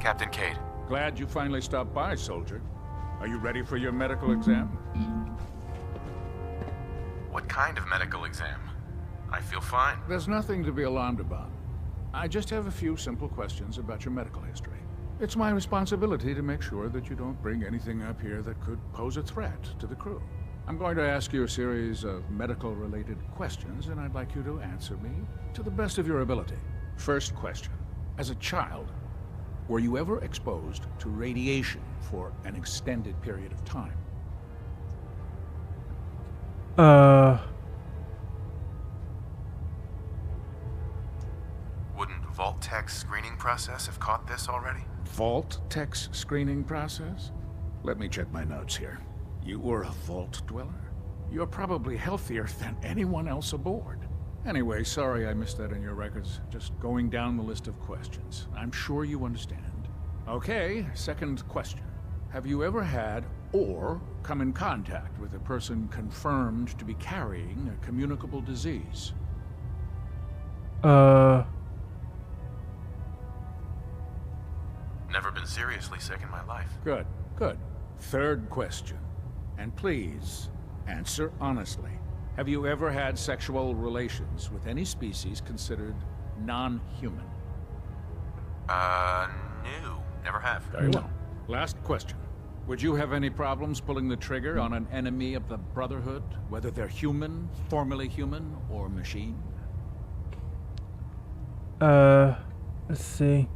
Captain Cade. Glad you finally stopped by, soldier. Are you ready for your medical exam? What kind of medical exam? I feel fine. There's nothing to be alarmed about. I just have a few simple questions about your medical history. It's my responsibility to make sure that you don't bring anything up here that could pose a threat to the crew. I'm going to ask you a series of medical-related questions, and I'd like you to answer me to the best of your ability. First question. As a child, were you ever exposed to radiation for an extended period of time? Wouldn't Vault Tech's screening process have caught this already? Vault Tech's screening process? Let me check my notes here. You were a Vault dweller? You're probably healthier than anyone else aboard. Anyway, sorry I missed that in your records. Just going down the list of questions. I'm sure you understand. Okay, second question. Have you ever had or come in contact with a person confirmed to be carrying a communicable disease? Never been seriously sick in my life. Good, good. Third question. And please, answer honestly. Have you ever had sexual relations with any species considered non-human? No. Never have. Very well. Last question. Would you have any problems pulling the trigger on an enemy of the Brotherhood, whether they're human, formerly human, or machine? Let's see.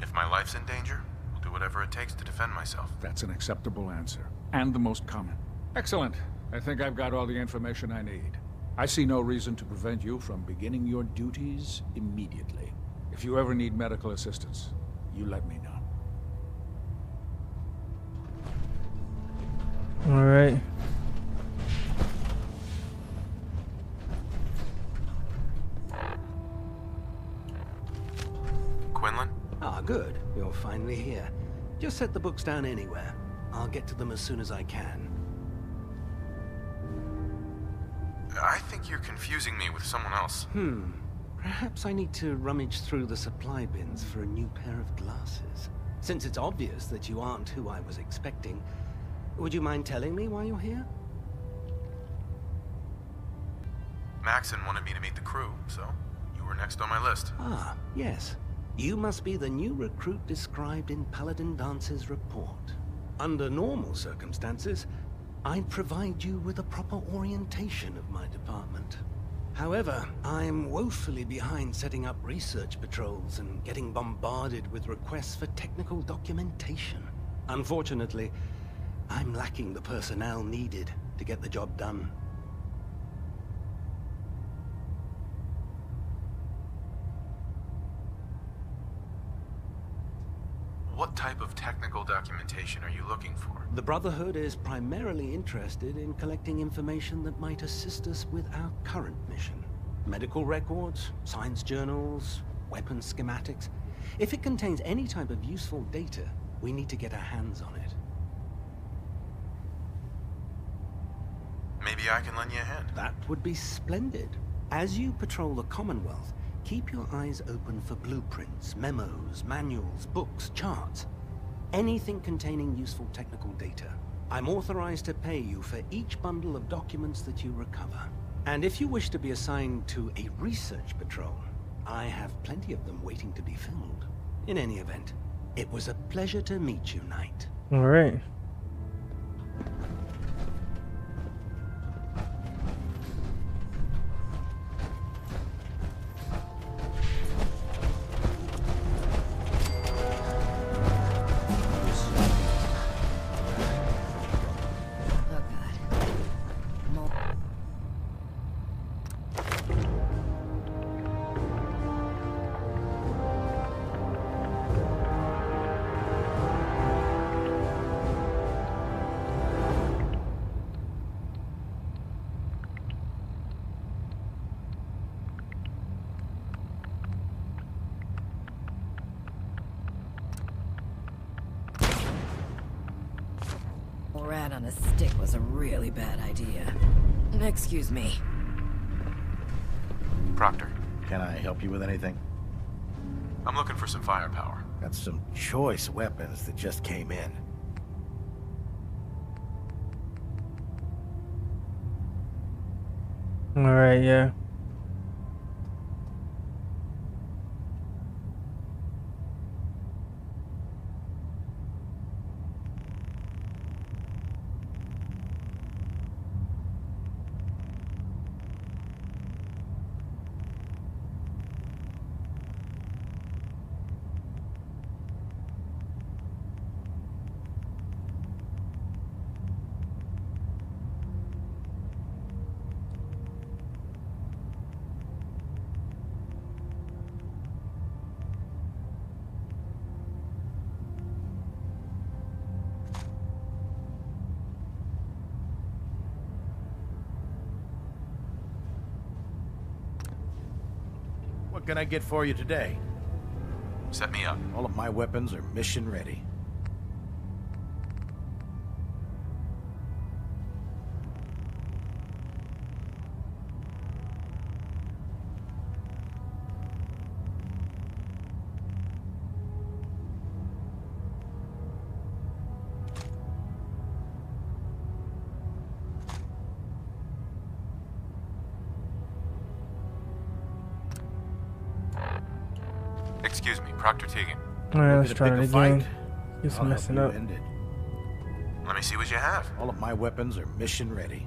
If my life's in danger, I'll do whatever it takes to defend myself. That's an acceptable answer, and the most common. Excellent. I think I've got all the information I need. I see no reason to prevent you from beginning your duties immediately. If you ever need medical assistance, you let me know. All right. Quinlan? Ah, good. You're finally here. Just set the books down anywhere. I'll get to them as soon as I can. I think you're confusing me with someone else. Perhaps I need to rummage through the supply bins for a new pair of glasses. Since it's obvious that you aren't who I was expecting, would you mind telling me why you're here? Maxon wanted me to meet the crew, so you were next on my list. Ah, yes. You must be the new recruit described in Paladin Dance's report. Under normal circumstances, I'd provide you with a proper orientation of my department. However, I'm woefully behind setting up research patrols and getting bombarded with requests for technical documentation. Unfortunately, I'm lacking the personnel needed to get the job done. What type of technical documentation are you looking for? The Brotherhood is primarily interested in collecting information that might assist us with our current mission. Medical records, science journals, weapon schematics. If it contains any type of useful data, we need to get our hands on it. Maybe I can lend you a hand. That would be splendid. As you patrol the Commonwealth, keep your eyes open for blueprints, memos, manuals, books, charts. Anything containing useful technical data. I'm authorized to pay you for each bundle of documents that you recover. And if you wish to be assigned to a research patrol, I have plenty of them waiting to be filled. In any event, it was a pleasure to meet you, Knight. All right. Rat on a stick was a really bad idea. Excuse me. Proctor, Can I help you with anything? I'm looking for some firepower. Got some choice weapons that just came in. All right, yeah. What can I get for you today? Set me up. All of my weapons are mission ready. Excuse me, Proctor Tegan. Alright, let's try it Pick a fight? again. Get some I'll help messing you up. end it. Let me see what you have. All of my weapons are mission ready.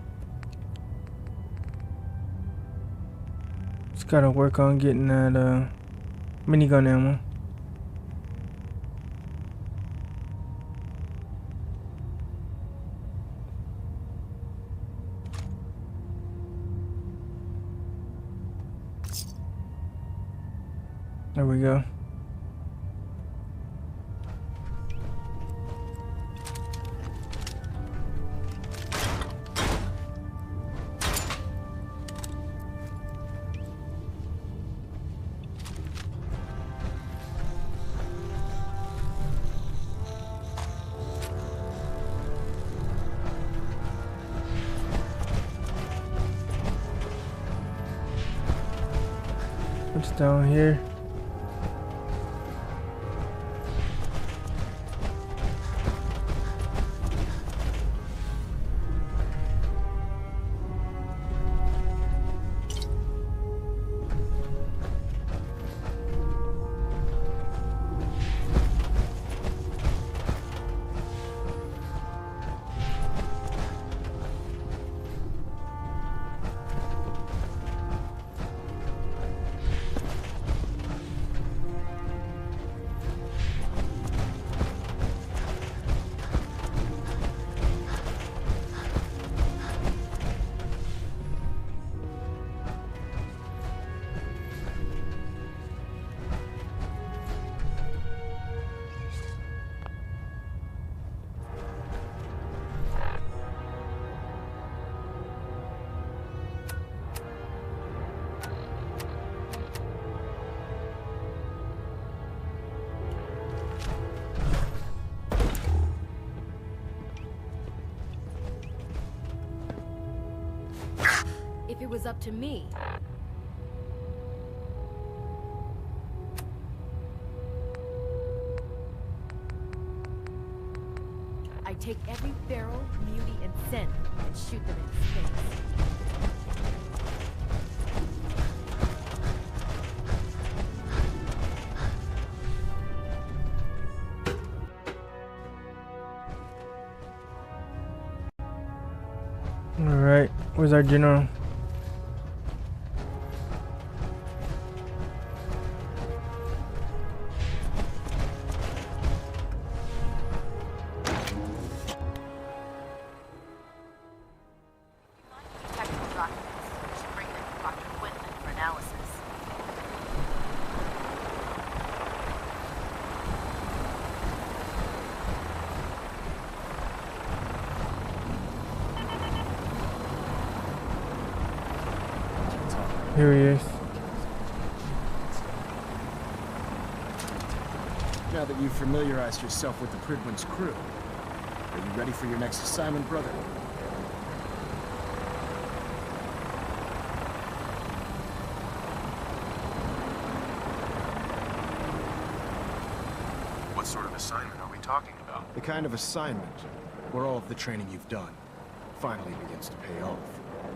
Just gotta work on getting that minigun ammo. There we go. What's down here? it was up to me. I take every barrel, beauty, and scent and shoot them in space. Alright, where's our general? Technical documents. We should bring them to Dr. Quinlan for analysis. Here he is. Now that you've familiarized yourself with the Pridwin's crew, are you ready for your next assignment, brother? What sort of assignment are we talking about? The kind of assignment where all of the training you've done finally begins to pay off.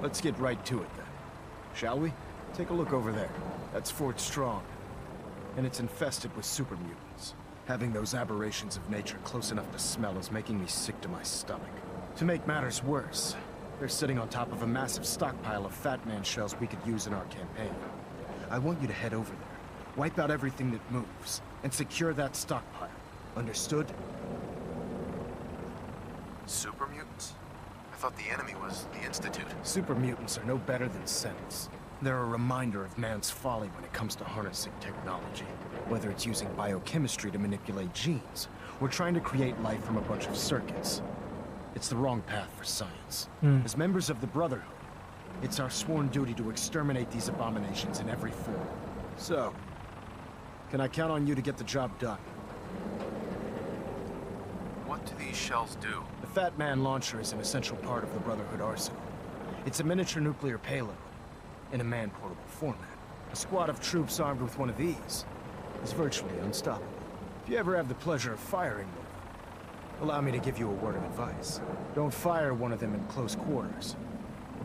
Let's get right to it then. Shall we? Take a look over there. That's Fort Strong. And it's infested with super mutants. Having those aberrations of nature close enough to smell is making me sick to my stomach. To make matters worse, they're sitting on top of a massive stockpile of Fat Man shells we could use in our campaign. I want you to head over there, wipe out everything that moves, and secure that stockpile. Understood? Super mutants? I thought the enemy was the Institute. Super mutants are no better than Sentinels. They're a reminder of man's folly when it comes to harnessing technology. Whether it's using biochemistry to manipulate genes, or trying to create life from a bunch of circuits. It's the wrong path for science. As members of the Brotherhood, it's our sworn duty to exterminate these abominations in every form. So, can I count on you to get the job done? What do these shells do? The Fat Man launcher is an essential part of the Brotherhood arsenal. It's a miniature nuclear payload, in a man-portable format. A squad of troops armed with one of these is virtually unstoppable. If you ever have the pleasure of firing one, allow me to give you a word of advice. Don't fire one of them in close quarters.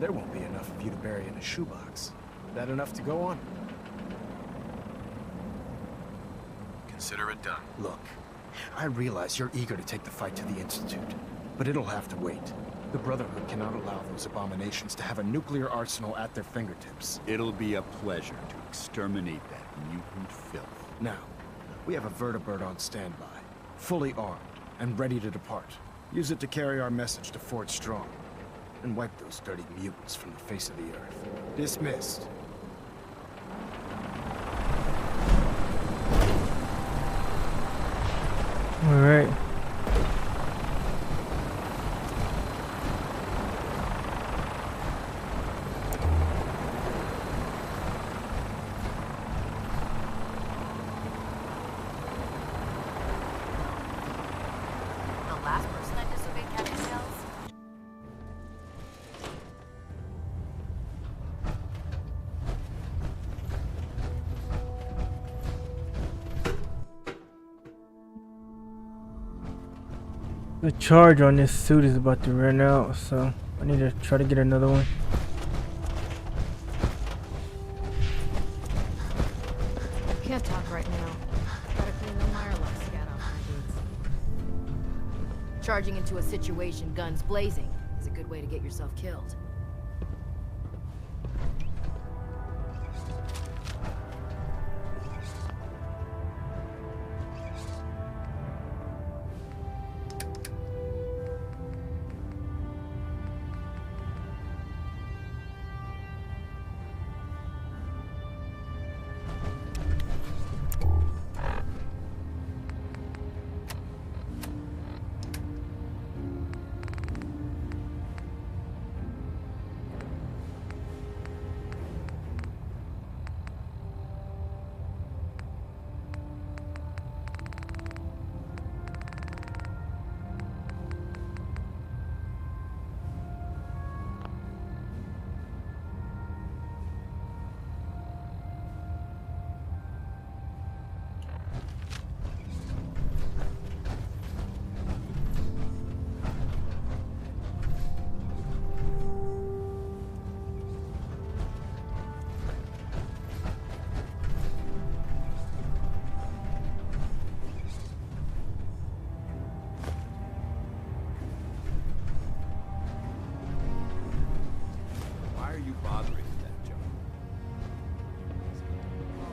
There won't be enough of you to bury in a shoebox. That enough to go on? Consider it done. Look, I realize you're eager to take the fight to the Institute, but it'll have to wait. The Brotherhood cannot allow those abominations to have a nuclear arsenal at their fingertips. It'll be a pleasure to exterminate that mutant filth. Now, we have a vertibird on standby, fully armed and ready to depart. Use it to carry our message to Fort Strong, and wipe those dirty mutants from the face of the earth. Dismissed. All right. The last person that disobeyed Captain Sales? The charge on this suit is about to run out, so I need to try to get another one. Can't talk right now. Gotta clean the Mirelocks scat off my boots. Charging into a situation guns blazing is a good way to get yourself killed.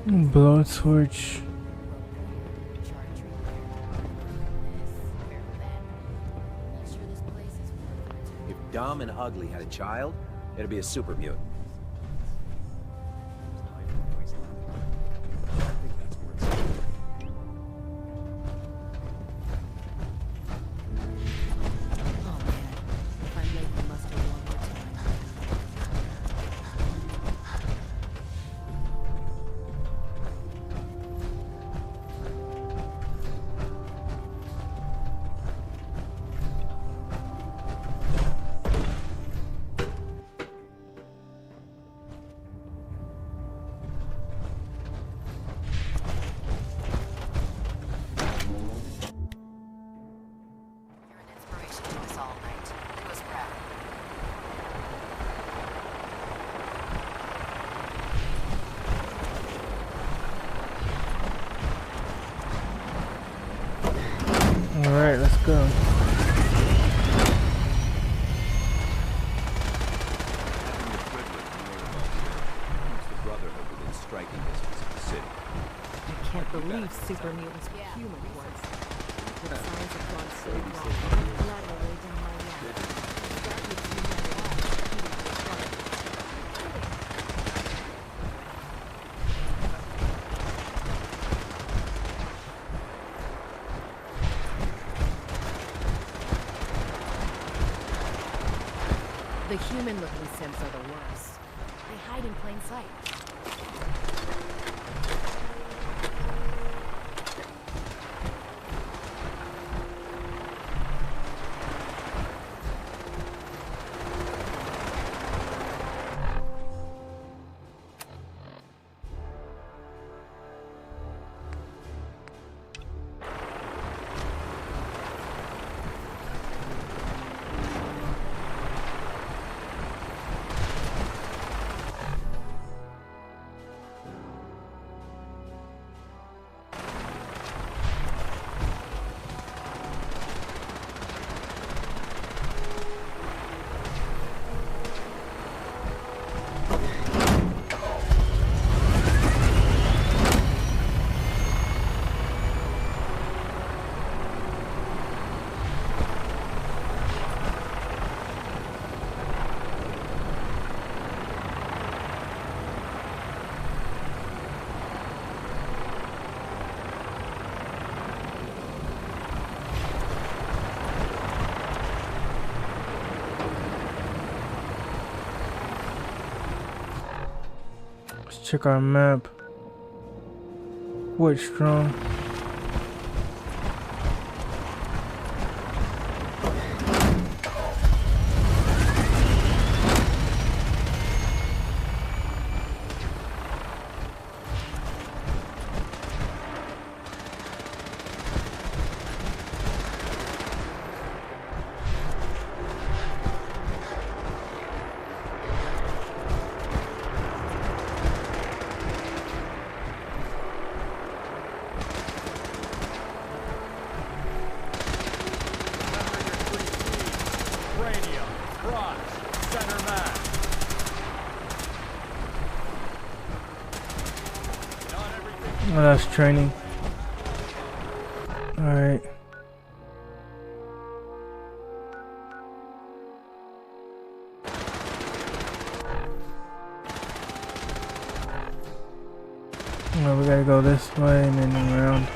Blowtorch. If Dom and Ugly had a child, it'd be a super mutant. Alright, let's go. The Brotherhood within striking distance of the city. I can't believe super mutants were human once. The science have gone so wrong. I'm glad I laid down my life. That makes me The human-looking synths are the worst. They hide in plain sight. Let's check our map. What's strong? Oh, that's training. Alright. Well, we gotta go this way and then around.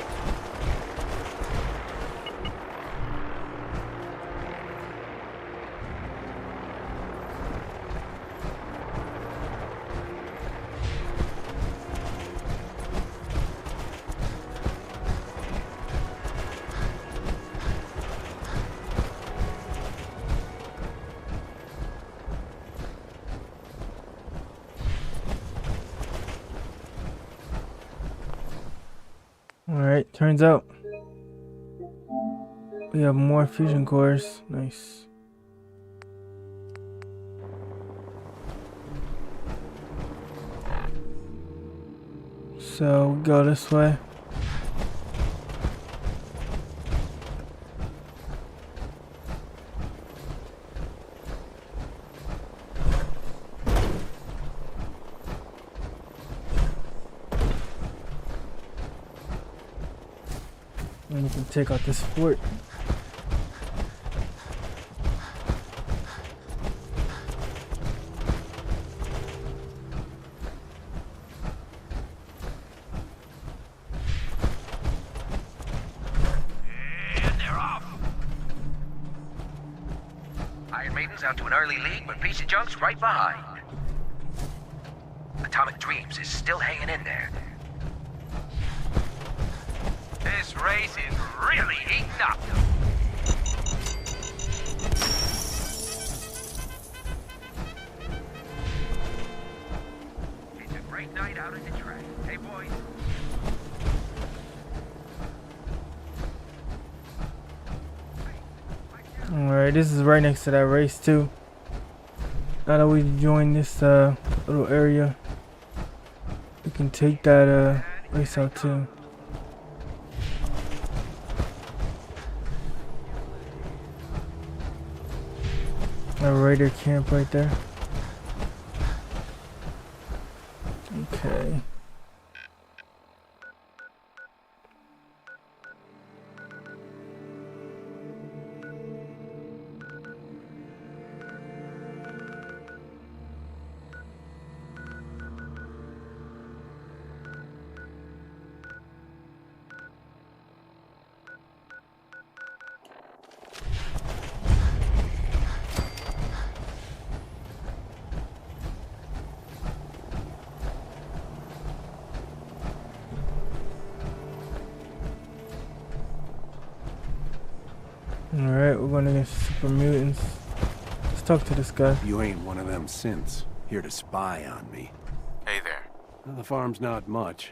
Alright, turns out we have more fusion cores. Nice. So go this way. And you can take out this fort. Iron Maiden's out to an early lead, but Piece of Junk's right behind. Atomic Dreams is still hanging in there. This race is really heating up. It's a great night out at the track. Hey, boys. Alright, this is right next to that race too. Now that we join this little area, we can take that race out too. A raider camp right there. Okay. Alright, we're gonna get super mutants. Let's talk to this guy. You ain't one of them synths, here to spy on me. Hey there. Well, the farm's not much,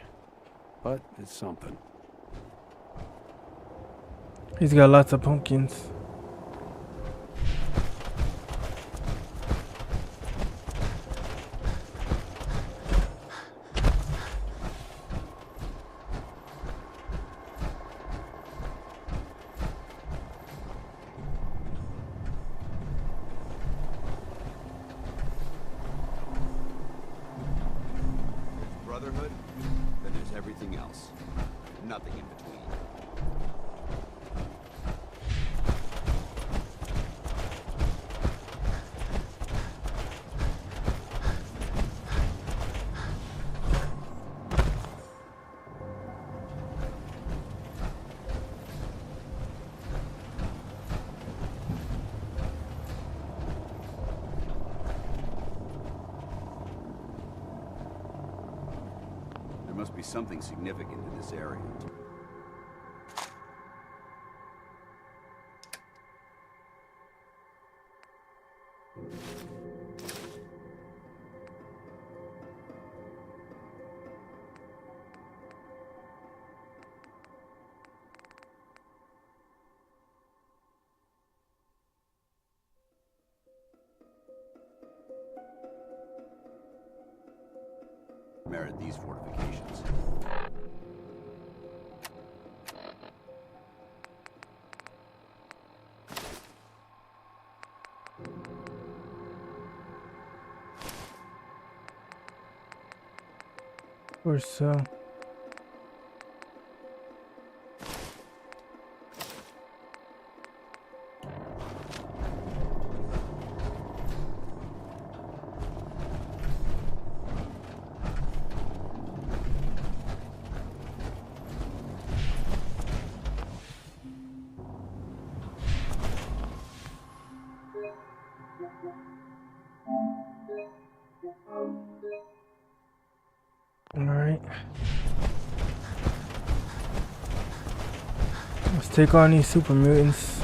but it's something. He's got lots of pumpkins. Brotherhood, then there's everything else. Nothing in between. There must be something significant in this area. Merit these fortifications. Or so. Alright. Let's take on these super mutants.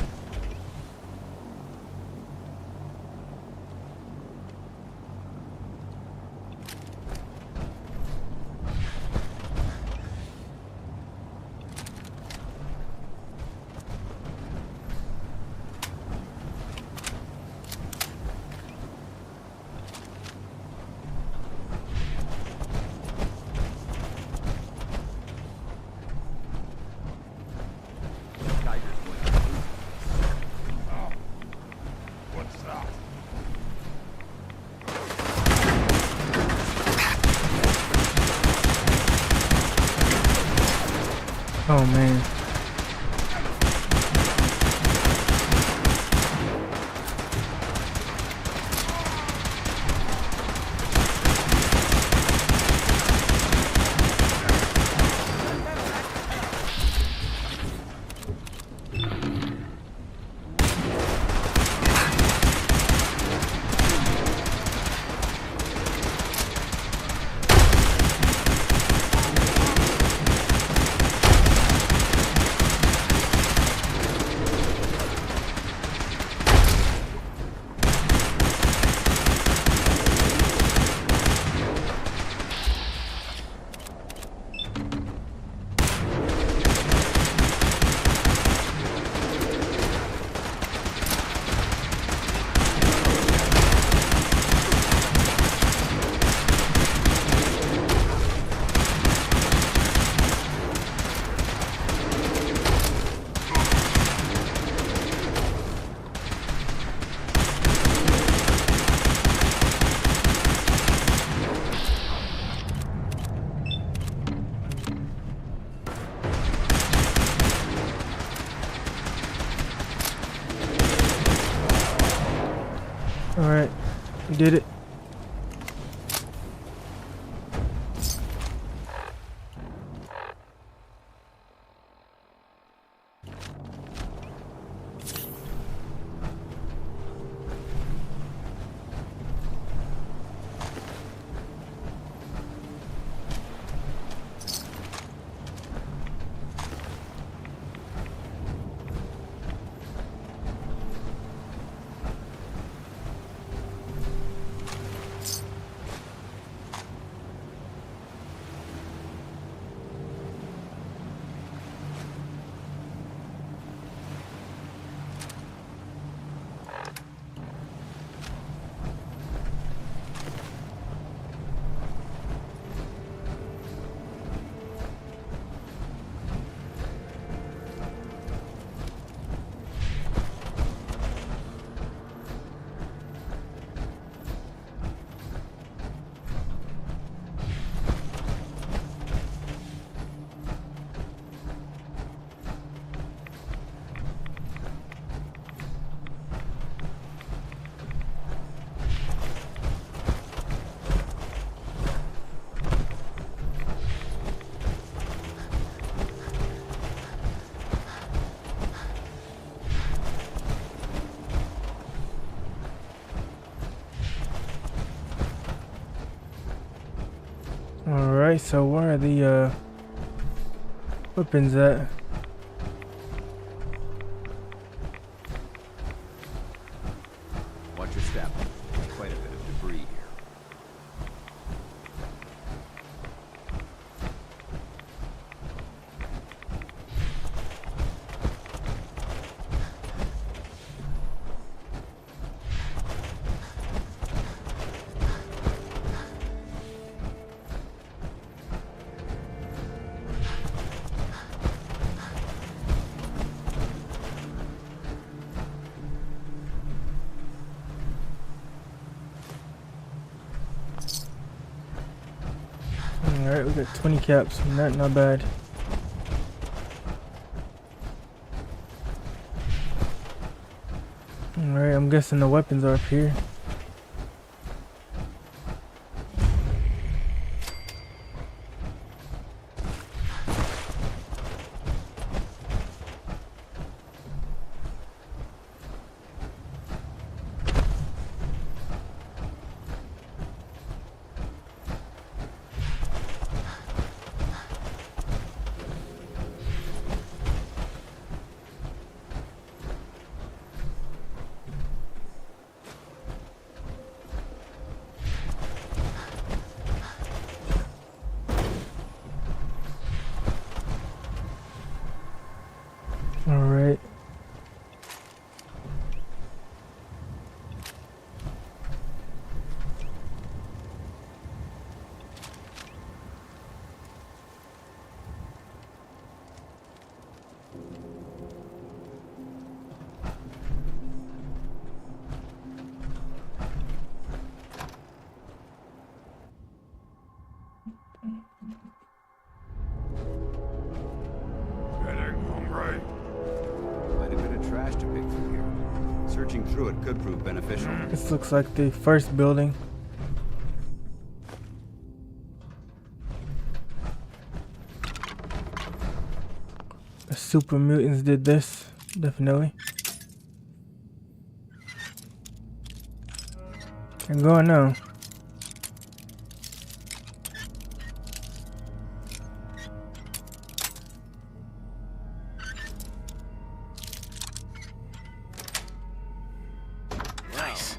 Oh man. Alright, did it. Alright, so where are the weapons at? Watch your step. Quite a bit of debris here. Alright, we got 20 caps. Not bad. Alright, I'm guessing the weapons are up here. Alright. Getting hungry. Quite a bit of trash to pick through here. Searching through it could prove beneficial. This looks like the first building. The super mutants did this, definitely. I'm going now. Nice.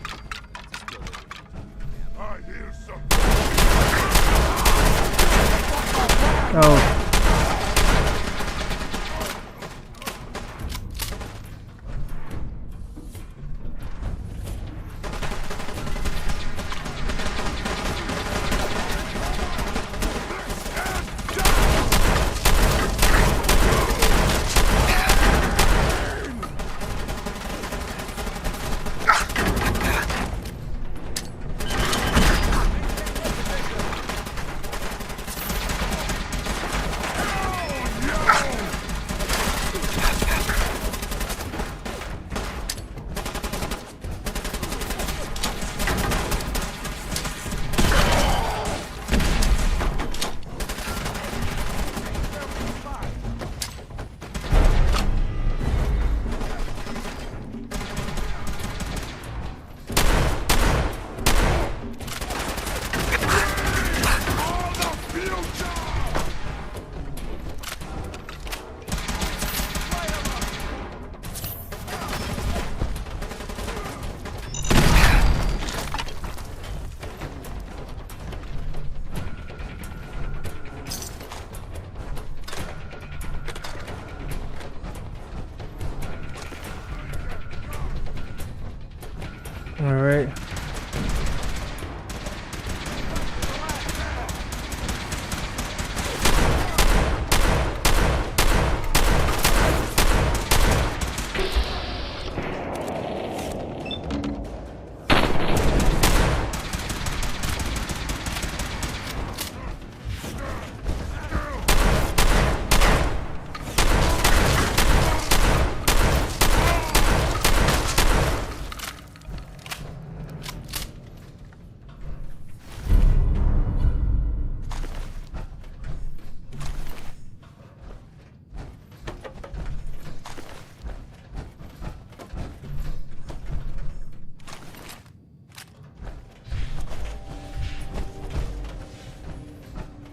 Oh. All right.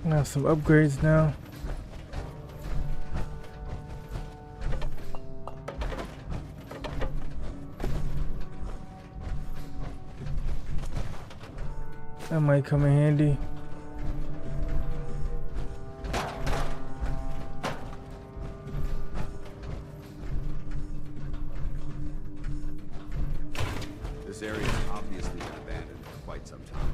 I have some upgrades now. That might come in handy. This area has obviously been abandoned for quite some time.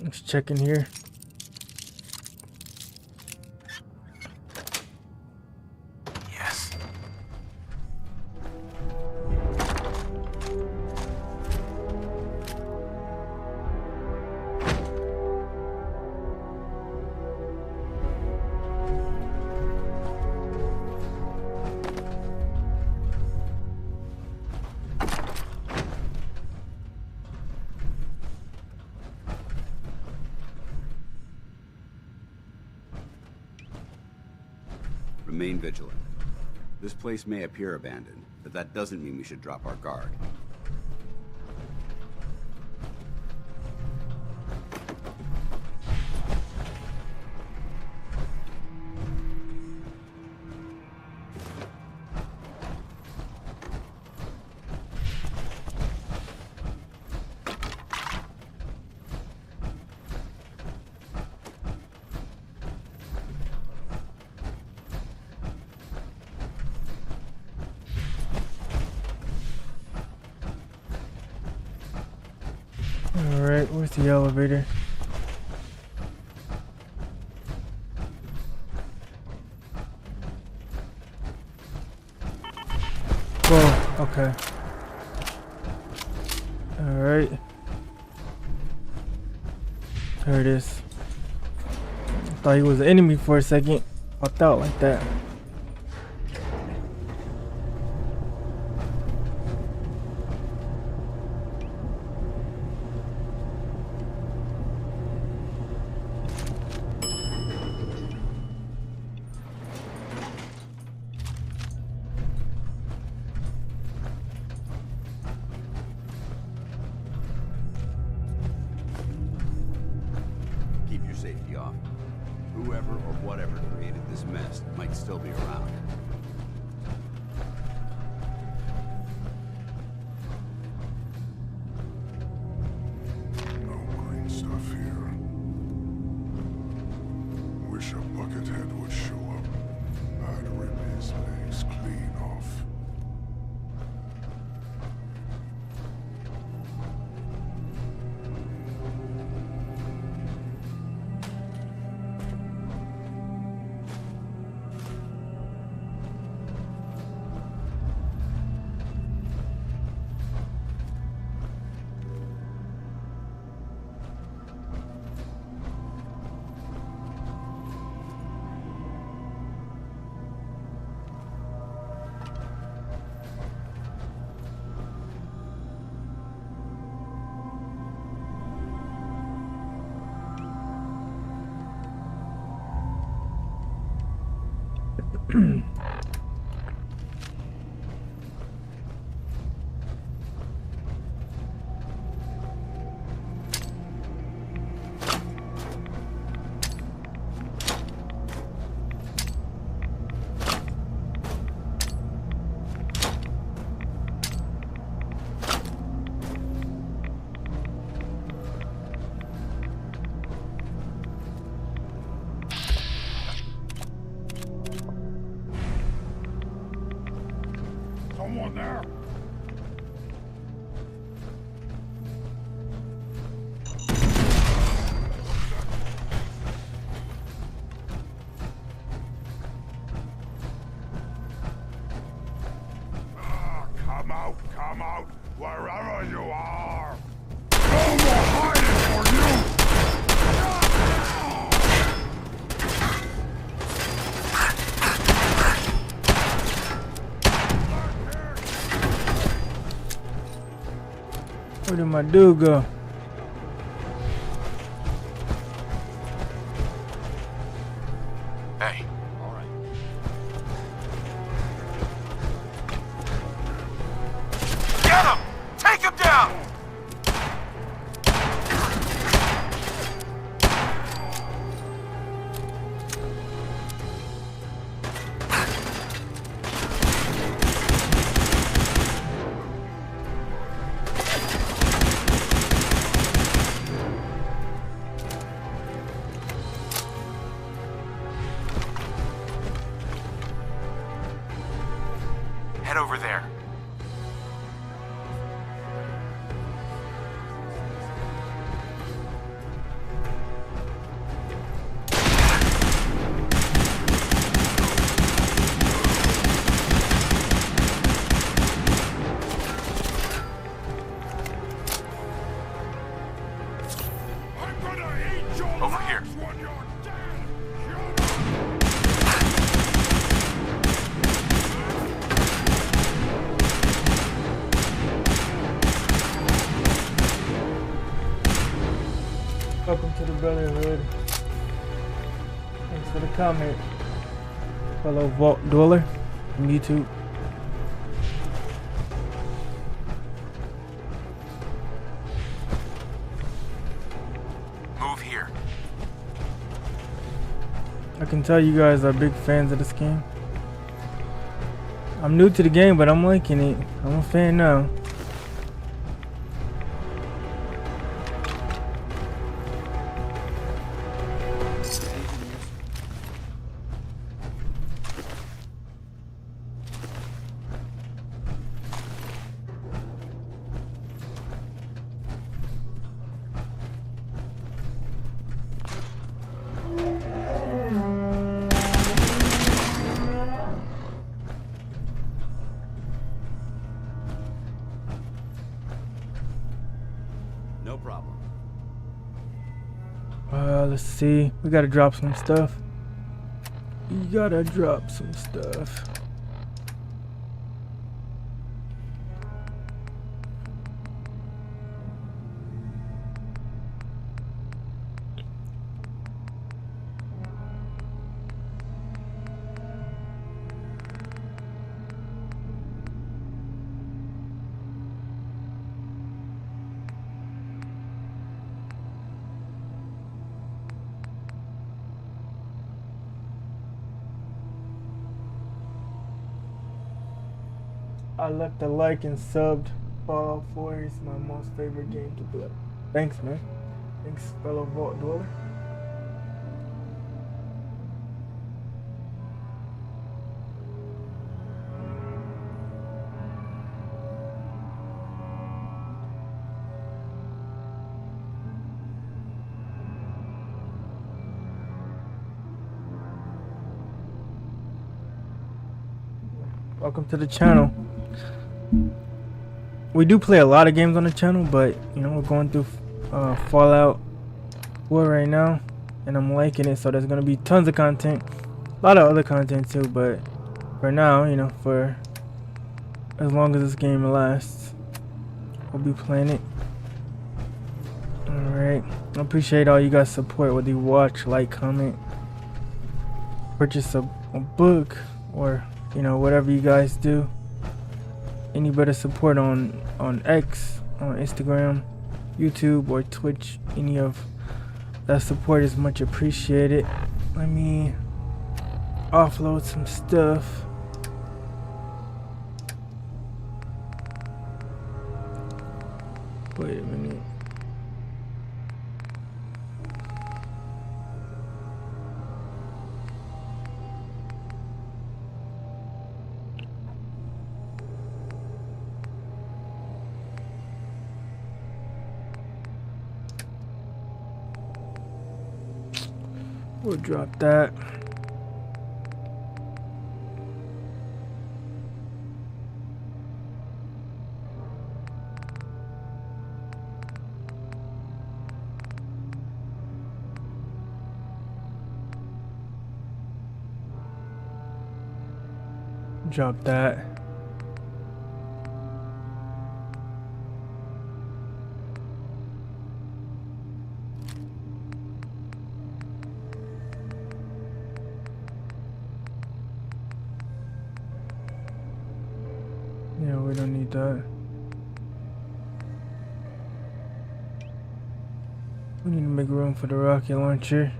Let's check in here. Yes. Remain vigilant. This place may appear abandoned, but that doesn't mean we should drop our guard. Alright, where's the elevator? Whoa, okay. Alright. There it is. I thought he was an enemy for a second. Popped out like that. Keep your safety off. Whoever or whatever created this mess might still be around. No green stuff here. Wish a buckethead would show up. I'd rip his legs clean off. did my dude go? Hey. All right. Get him! Take him down! Head over there. Over here. Welcome to the Brotherhood. Thanks for the comment, fellow Vault Dweller from YouTube. Move here. I can tell you guys are big fans of this game. I'm new to the game, but I'm liking it. I'm a fan now. No problem. Let's see. We gotta drop some stuff. You gotta drop some stuff. I left a like and subbed. Fallout 4 is my most favorite game to play. Thanks, man. Thanks, fellow Vault Dweller. Welcome to the channel. We do play a lot of games on the channel, but you know, we're going through Fallout 4 right now, and I'm liking it, so there's gonna be tons of content, a lot of other content too, but for now, you know, for as long as this game lasts, we'll be playing it. Alright, I appreciate all you guys' support, whether you watch, like, comment, purchase a book, or you know, whatever you guys do. Any better support on X, on Instagram, YouTube, or Twitch, any of that support is much appreciated. Let me offload some stuff. Wait a minute. We'll drop that. Drop that. with that. We need to make room for the rocket launcher.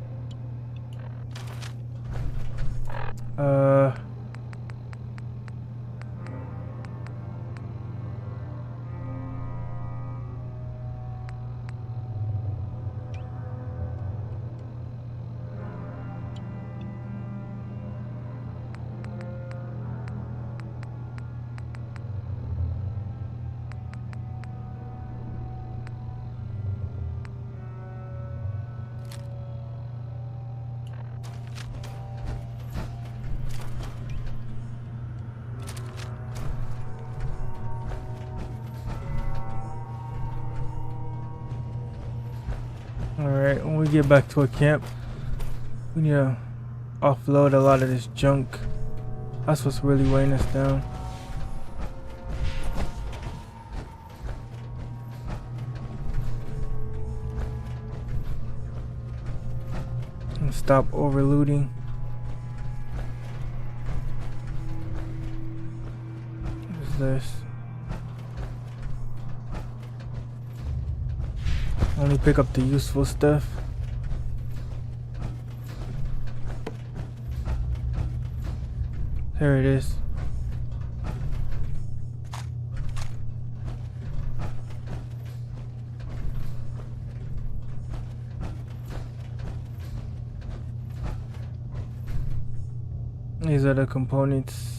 Alright, when we get back to a camp, we need to offload a lot of this junk. That's what's really weighing us down. And stop overlooting. What is this? Only pick up the useful stuff. There it is. These are the components.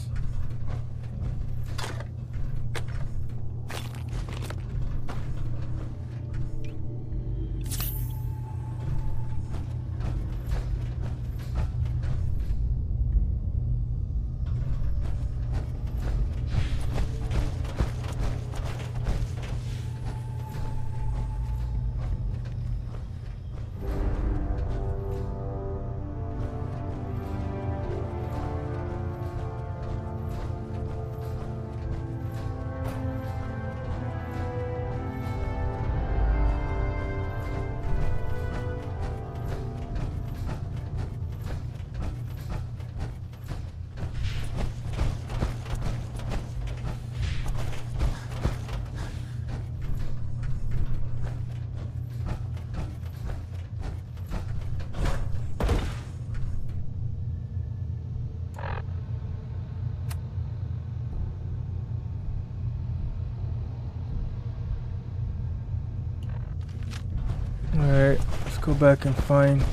Alright, let's go back and find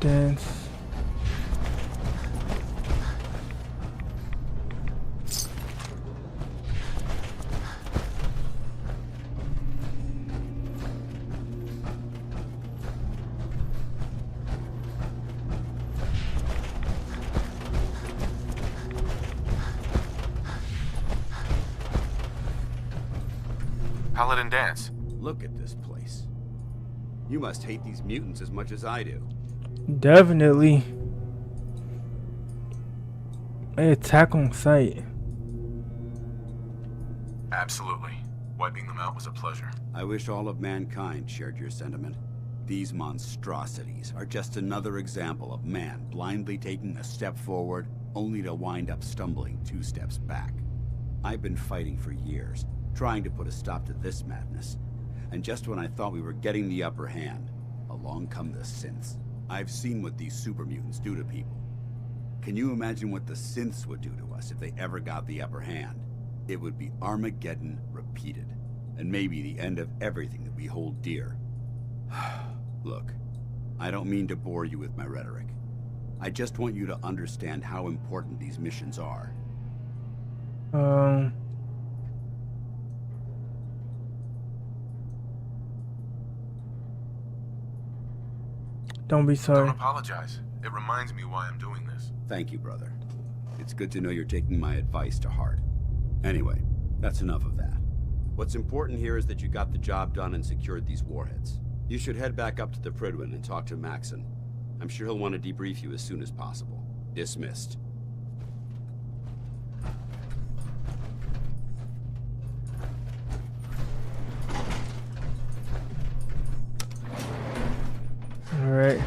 Dance. Paladin Dance. Look at this place. You must hate these mutants as much as I do. Definitely. They attack on sight. Absolutely. Wiping them out was a pleasure. I wish all of mankind shared your sentiment. These monstrosities are just another example of man blindly taking a step forward, only to wind up stumbling 2 steps back. I've been fighting for years, trying to put a stop to this madness. And just when I thought we were getting the upper hand, along come the synths. I've seen what these super mutants do to people. Can you imagine what the synths would do to us if they ever got the upper hand? It would be Armageddon repeated, and maybe the end of everything that we hold dear. Look, I don't mean to bore you with my rhetoric. I just want you to understand how important these missions are. Don't be sorry. Don't apologize. It reminds me why I'm doing this. Thank you, brother. It's good to know you're taking my advice to heart. Anyway, that's enough of that. What's important here is that you got the job done and secured these warheads. You should head back up to the Prydwen and talk to Maxon. I'm sure he'll want to debrief you as soon as possible. Dismissed. All right.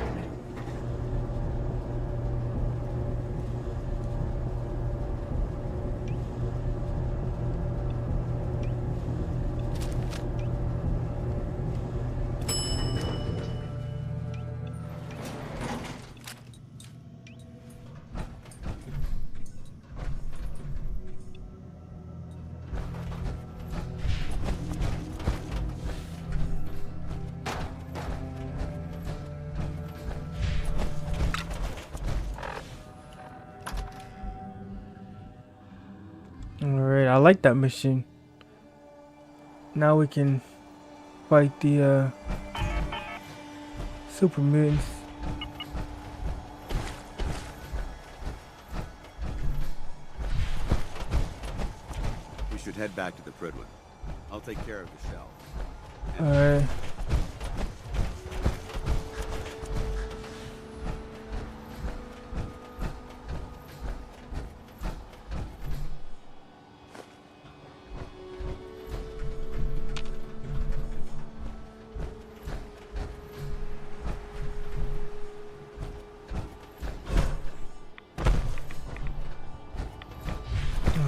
I like that mission. Now we can fight the super mutants. We should head back to the Pridwood. I'll take care of the shell. Alright.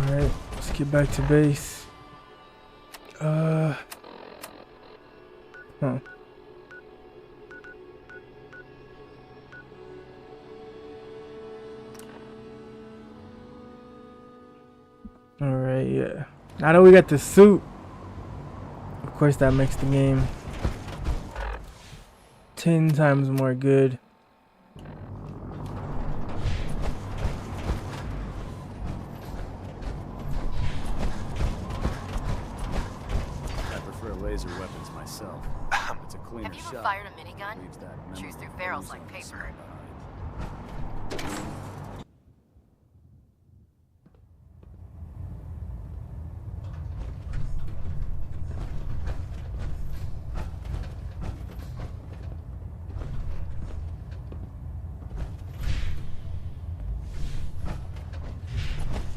Alright, let's get back to base. Huh. Alright, yeah. Now that we got the suit, of course that makes the game 10 times more good. I prefer laser weapons myself. It's a cleaner Have you ever shot. fired a minigun? Leaves that Chews through memorable barrels bruise like on the paper. side behind.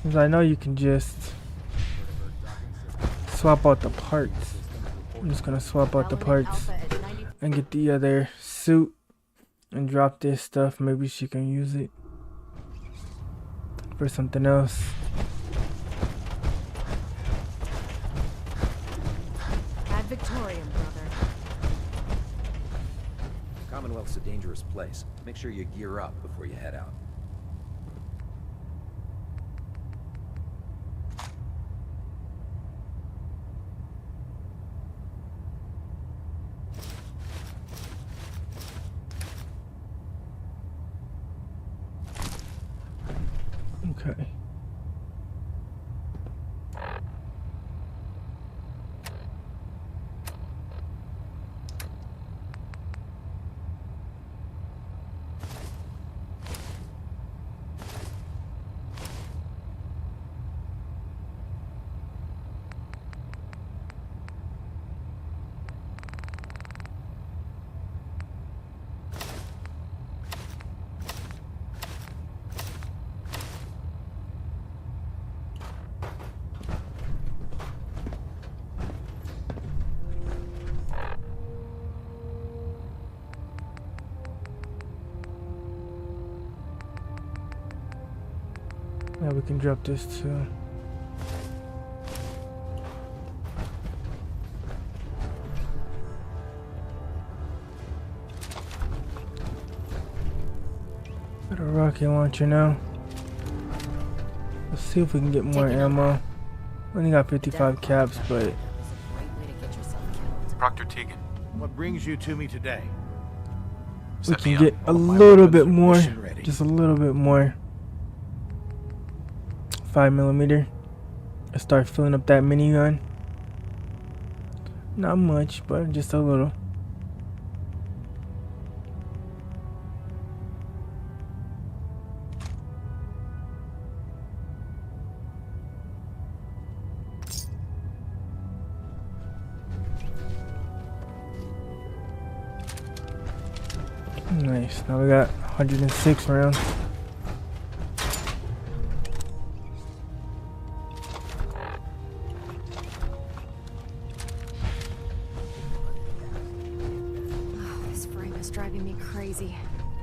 Cause I know you can just swap out the parts. I'm just gonna swap out the parts and get the other suit and drop this stuff. Maybe she can use it for something else. Ad Victoriam, brother. Commonwealth's a dangerous place. Make sure you gear up before you head out. Okay. Now we can drop this too. Got a rocket launcher now. Let's see if we can get more ammo. Only got 55 caps, but Proctor Tegan. What brings you to me today? we can get a little bit more. Just a little bit more. 5mm. Let's start filling up that minigun. Not much, but just a little. Nice. Now we got 106 rounds. This frame is driving me crazy.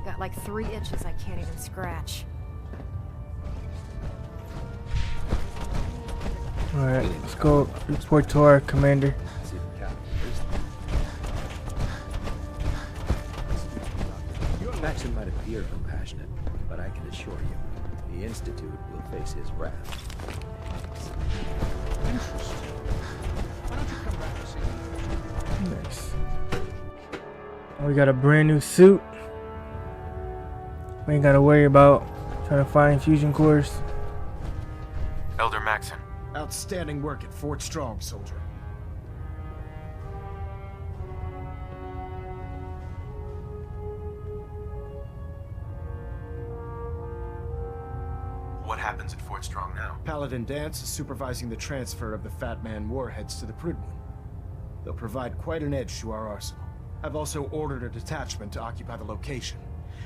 Got like 3 itches I can't even scratch. Alright, let's go report to our commander. Maxon might appear compassionate, but I can assure you, the Institute will face his wrath. Interesting. Why don't you come back to see me? Nice. We got a brand new suit. We ain't gotta worry about trying to find fusion cores. Elder Maxon. Outstanding work at Fort Strong, soldier. What happens at Fort Strong now? Paladin Dance is supervising the transfer of the Fat Man warheads to the Prydwen. They'll provide quite an edge to our arsenal. I've also ordered a detachment to occupy the location,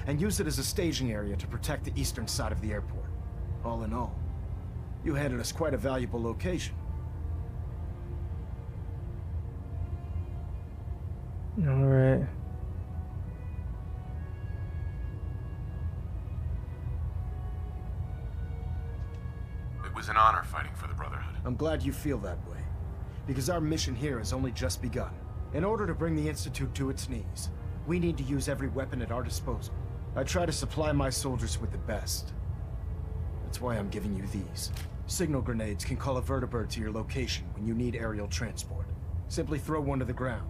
and use it as a staging area to protect the eastern side of the airport. All in all, you handed us quite a valuable location. Alright. It was an honor fighting for the Brotherhood. I'm glad you feel that way, because our mission here has only just begun. In order to bring the Institute to its knees, we need to use every weapon at our disposal. I try to supply my soldiers with the best. That's why I'm giving you these. Signal grenades can call a vertibird to your location when you need aerial transport. Simply throw one to the ground,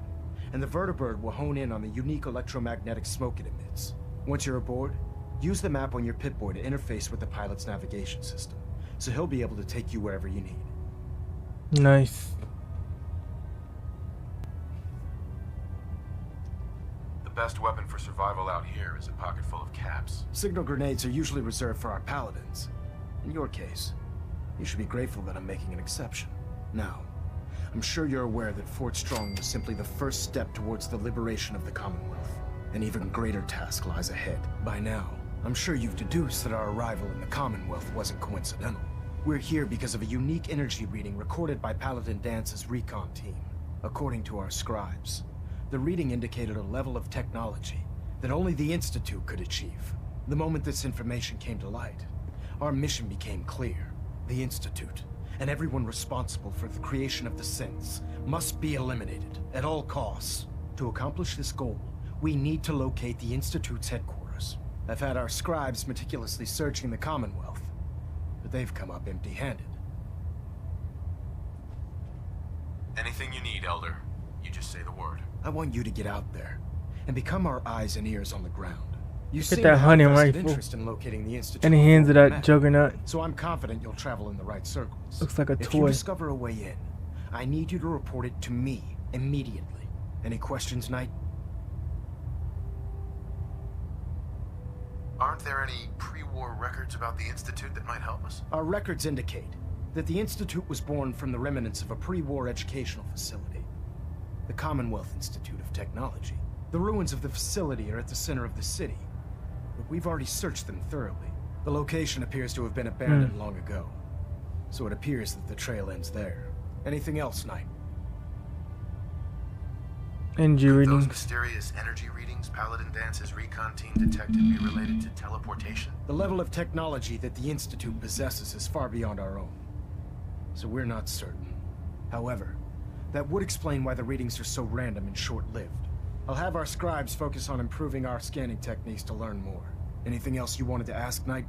and the vertibird will hone in on the unique electromagnetic smoke it emits. Once you're aboard, use the map on your Pip-Boy to interface with the pilot's navigation system, so he'll be able to take you wherever you need. Nice. The best weapon for survival out here is a pocket full of caps. Signal grenades are usually reserved for our paladins. In your case, you should be grateful that I'm making an exception. Now, I'm sure you're aware that Fort Strong was simply the first step towards the liberation of the Commonwealth. An even greater task lies ahead. By now, I'm sure you've deduced that our arrival in the Commonwealth wasn't coincidental. We're here because of a unique energy reading recorded by Paladin Dance's recon team. According to our scribes, the reading indicated a level of technology that only the Institute could achieve. The moment this information came to light, our mission became clear. The Institute, and everyone responsible for the creation of the synths, must be eliminated at all costs. To accomplish this goal, we need to locate the Institute's headquarters. I've had our scribes meticulously searching the Commonwealth, but they've come up empty-handed. Anything you need, Elder. You just say the word. I want you to get out there and become our eyes and ears on the ground. You Get seem that to have hunting vested rifle interest in locating the Institute in the hands of before we that met. juggernaut. So I'm confident you'll travel in the right circles. Looks like a If you toy. discover a way in, I need you to report it to me immediately. Any questions, Knight? Aren't there any pre-war records about the Institute that might help us? Our records indicate that the Institute was born from the remnants of a pre-war educational facility, the Commonwealth Institute of Technology. The ruins of the facility are at the center of the city, but we've already searched them thoroughly. The location appears to have been abandoned long ago, so it appears that the trail ends there. Anything else, Knight? Energy Those readings. mysterious energy readings Paladin Dance's recon team detected be related to teleportation? The level of technology that the Institute possesses is far beyond our own, so we're not certain. However, that would explain why the readings are so random and short-lived. I'll have our scribes focus on improving our scanning techniques to learn more. Anything else you wanted to ask, Knight?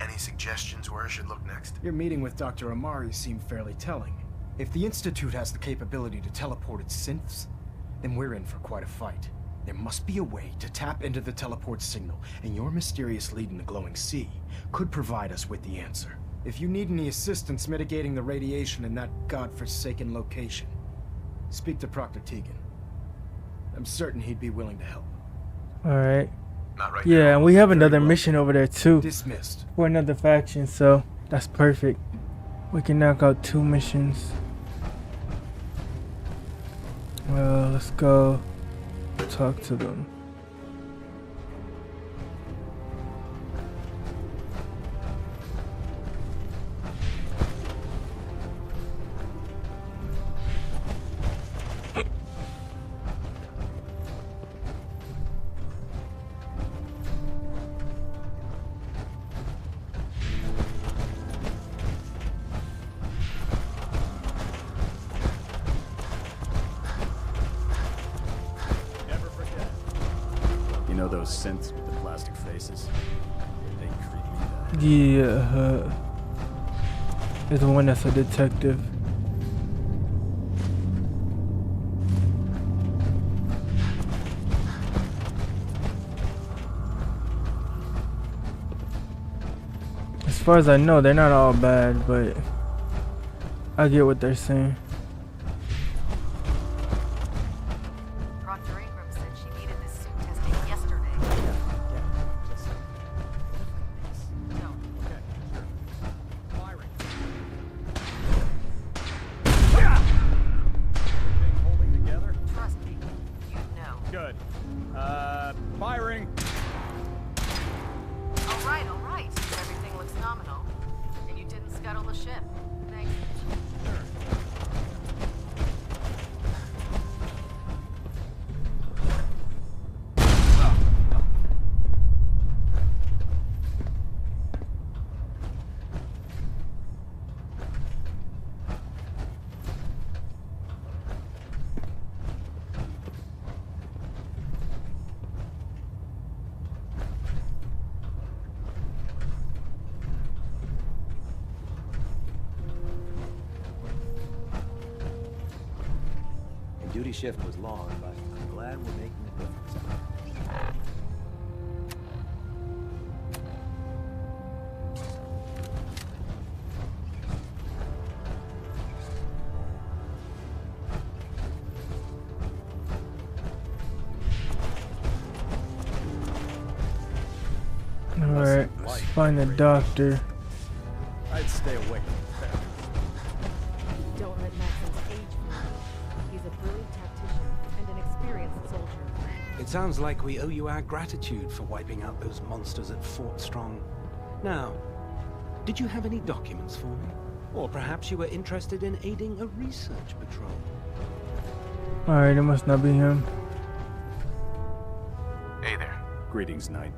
Any suggestions where I should look next? Your meeting with Dr. Amari seemed fairly telling. If the Institute has the capability to teleport its synths, then we're in for quite a fight. There must be a way to tap into the teleport signal, and your mysterious lead in the glowing sea could provide us with the answer. If you need any assistance mitigating the radiation in that godforsaken location, speak to Proctor Tegan. I'm certain he'd be willing to help. Alright. Not right Yeah, now. and we have Very another well. mission over there too. Dismissed. For another faction, so that's perfect. We can knock out 2 missions. Well, let's go talk to them. You know those synths with the plastic faces? They creep me out. Yeah, there's the one that's a detective. Let's far as I know, they're not all bad, but I get what they're saying. Proctor Ingram said she needed this suit testing yesterday. No. Okay, sure. Firing. Everything holding together? Trust me, you know. Good. Firing. All right. Everything looks nominal. And you didn't scuttle the ship. Thanks. Duty shift was long, but I'm glad we're making a difference. Alright, let's find the doctor. I'd stay away. Don't let Maxim's age fool you. He's a brilliant tactician and an experienced soldier. It sounds like we owe you our gratitude for wiping out those monsters at Fort Strong. Now, did you have any documents for me? Or perhaps you were interested in aiding a research patrol? Alright, it must not be him. Hey there. Greetings, Knight.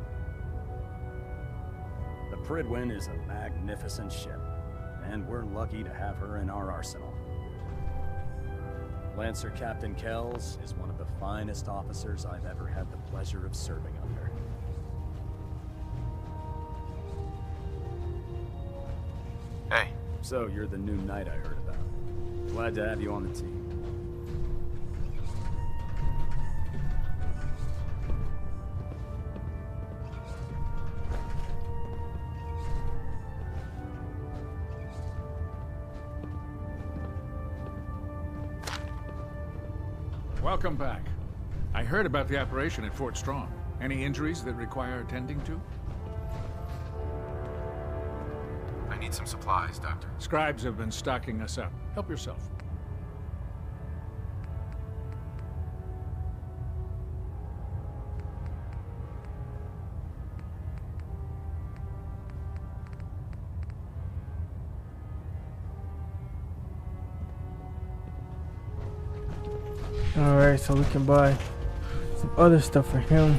The Pridwin is a magnificent ship, and we're lucky to have her in our arsenal. Lancer Captain Kells is one of the finest officers I've ever had the pleasure of serving under. Hey. So, you're the new knight I heard about. Glad to have you on the team. Welcome back. I heard about the operation at Fort Strong. Any injuries that require attending to? I need some supplies, Doctor. Scribes have been stocking us up. Help yourself. Alright, so we can buy some other stuff for him.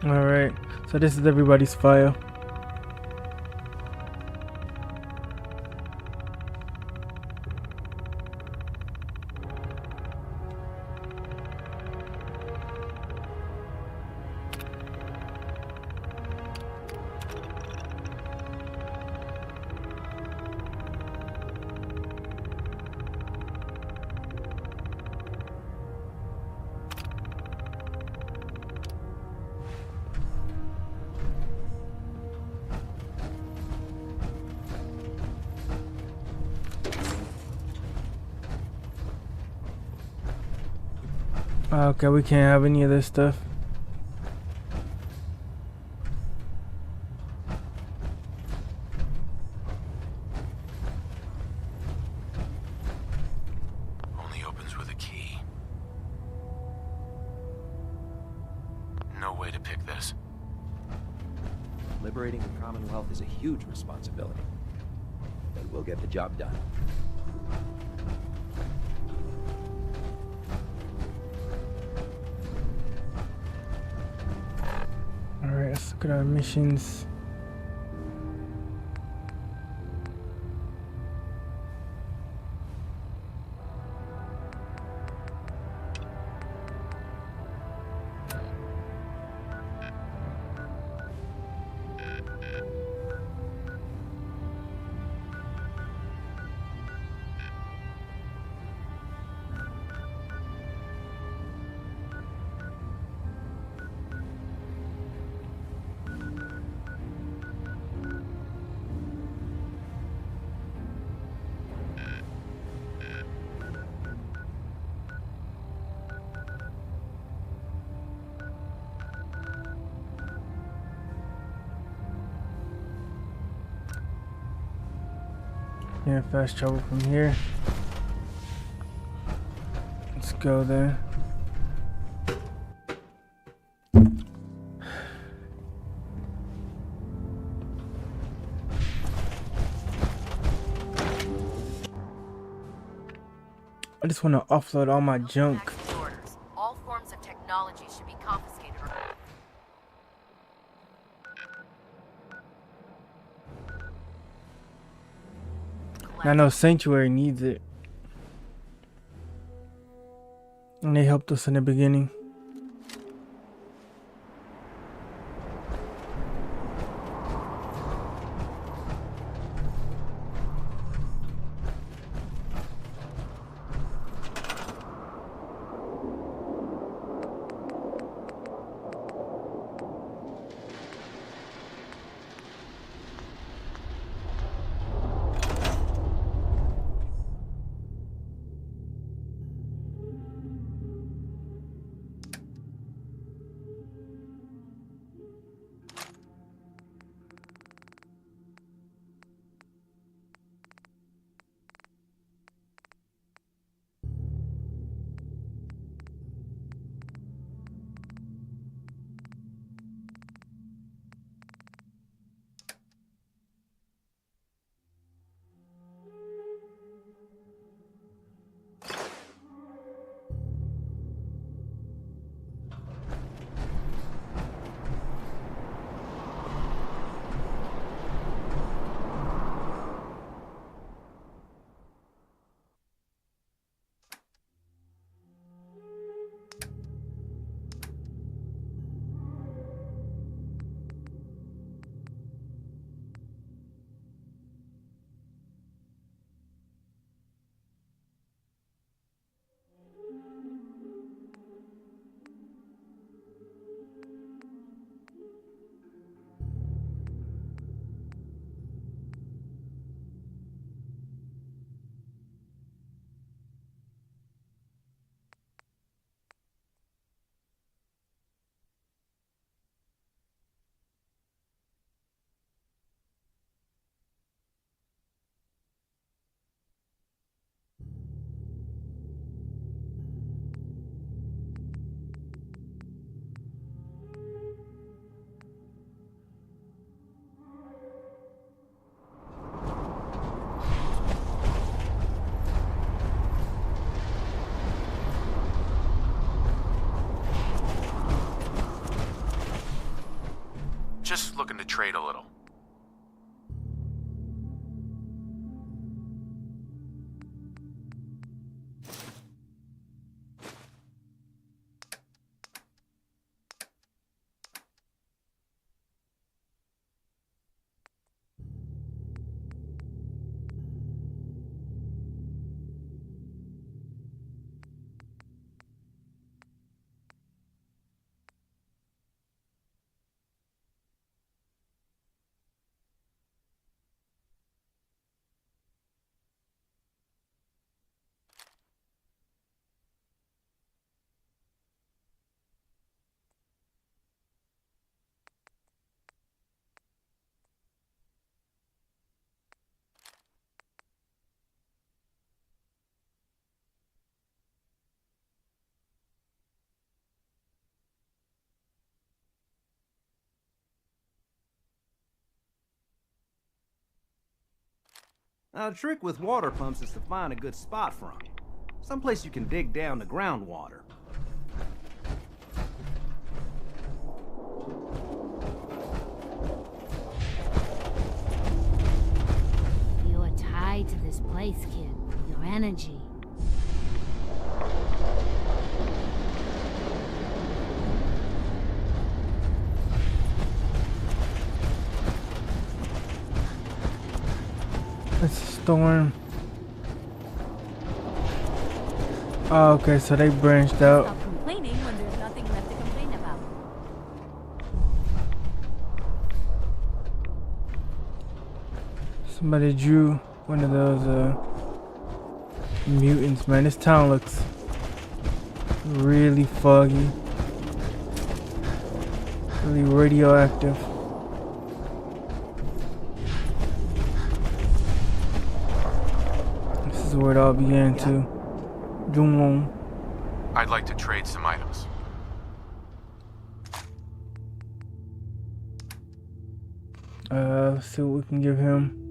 Alright, so this is everybody's file. Okay, we can't have any of this stuff. Only opens with a key. No way to pick this. Liberating the Commonwealth is a huge responsibility, but we'll get the job done. Alright, let's look at our missions. Yeah, fast travel from here. Let's go there. I just want to offload all my junk. All forms of technology should be confiscated. I know Sanctuary needs it. And they helped us in the beginning. Just looking to trade a little. Now, the trick with water pumps is to find a good spot for them. Someplace you can dig down to groundwater. You're tied to this place, kid. Your energy. It's a storm. Oh, okay, so they branched out. Stop complaining when there's nothing left to complain about. Somebody drew one of those mutants, man. This town looks really foggy. Really radioactive. This is where it all began too. Jungwon. I'd like to trade some items. Let's see what we can give him.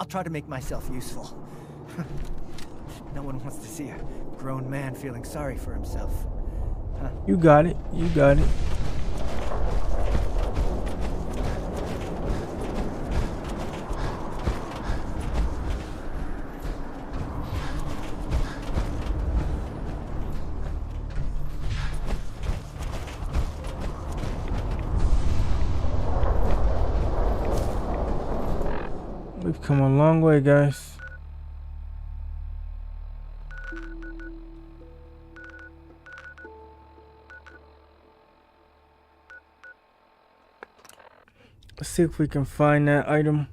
I'll try to make myself useful. No one wants to see a grown man feeling sorry for himself. Huh? You got it. You got it. We've come a long way, guys. Let's see if we can find that item.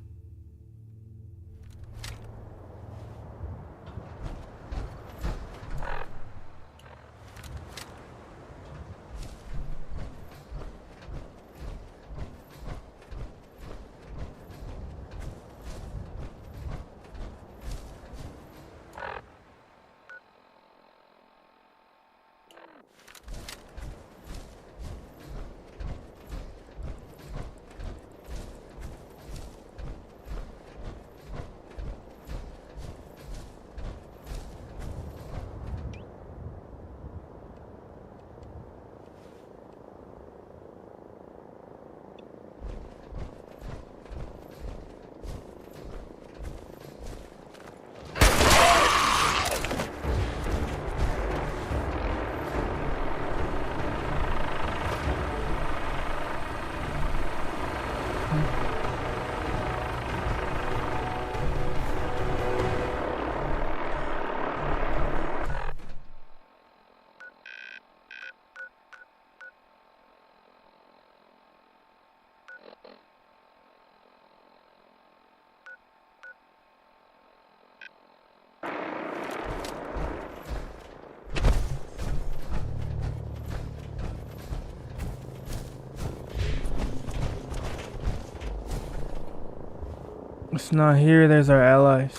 It's not here, there's our allies.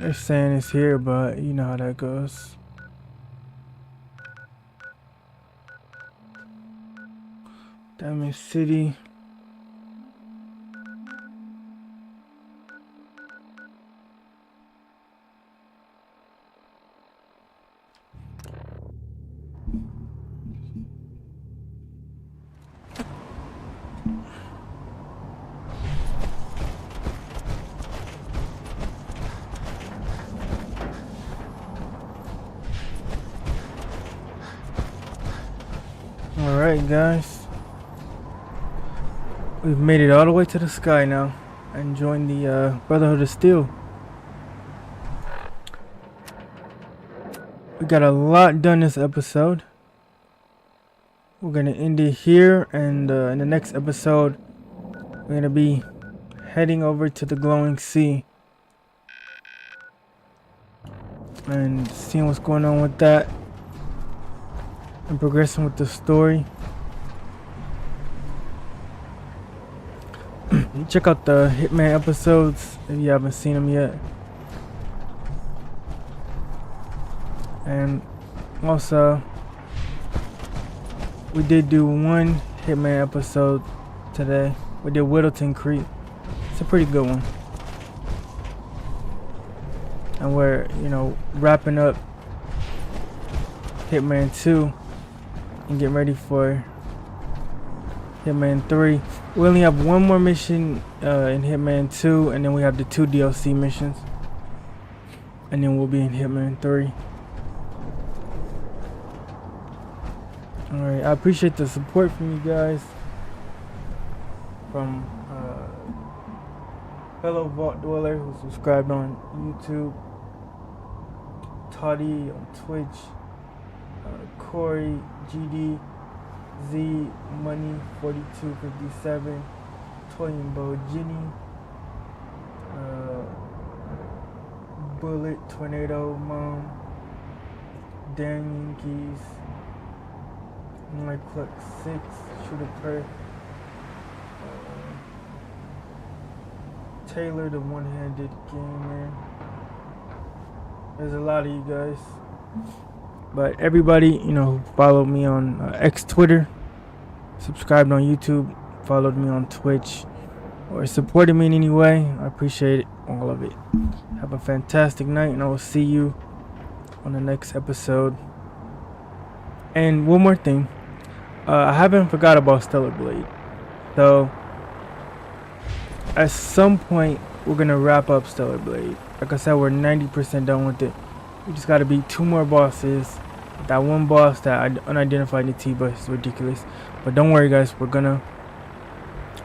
They're saying it's here, but you know how that goes. Diamond City. Alright guys, we've made it all the way to the sky now. and join the Brotherhood of Steel. We got a lot done this episode. We're gonna end it here, and in the next episode, we're gonna be heading over to the glowing sea and seeing what's going on with that and progressing with the story. Check out the Hitman episodes if you haven't seen them yet. And also, we did do one Hitman episode today. We did Whittleton Creek. It's a pretty good one. And we're, you know, wrapping up Hitman 2 and getting ready for Hitman 3. We only have one more mission in Hitman 2, and then we have the 2 DLC missions. And then we'll be in Hitman 3. Alright, I appreciate the support from you guys. From fellow Vault Dweller who subscribed on YouTube, Toddy on Twitch, Corey, GD, Z, Money 4257, Toy and Bo, Ginny, Bullet, Tornado, Mom, Dan Yankees, Mike Cluck 6, Shooter Perth, Taylor the One-Handed Gamer. There's a lot of you guys. But everybody, you know, who followed me on X Twitter, subscribed on YouTube, followed me on Twitch, or supported me in any way, I appreciate it, all of it. Have a fantastic night, and I will see you on the next episode. And one more thing, I haven't forgot about Stellar Blade. So at some point we're gonna wrap up Stellar Blade. Like I said, we're 90% done with it. We just gotta beat 2 more bosses. That one boss, that unidentified Natiba, is ridiculous. But don't worry guys, we're gonna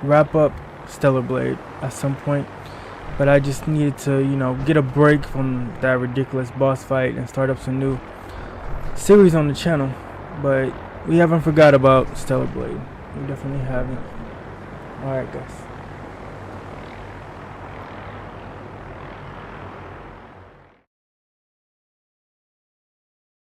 wrap up Stellar Blade at some point. But I just needed to, you know, get a break from that ridiculous boss fight and start up some new series on the channel. But we haven't forgot about Stellar Blade. We definitely haven't. Alright guys.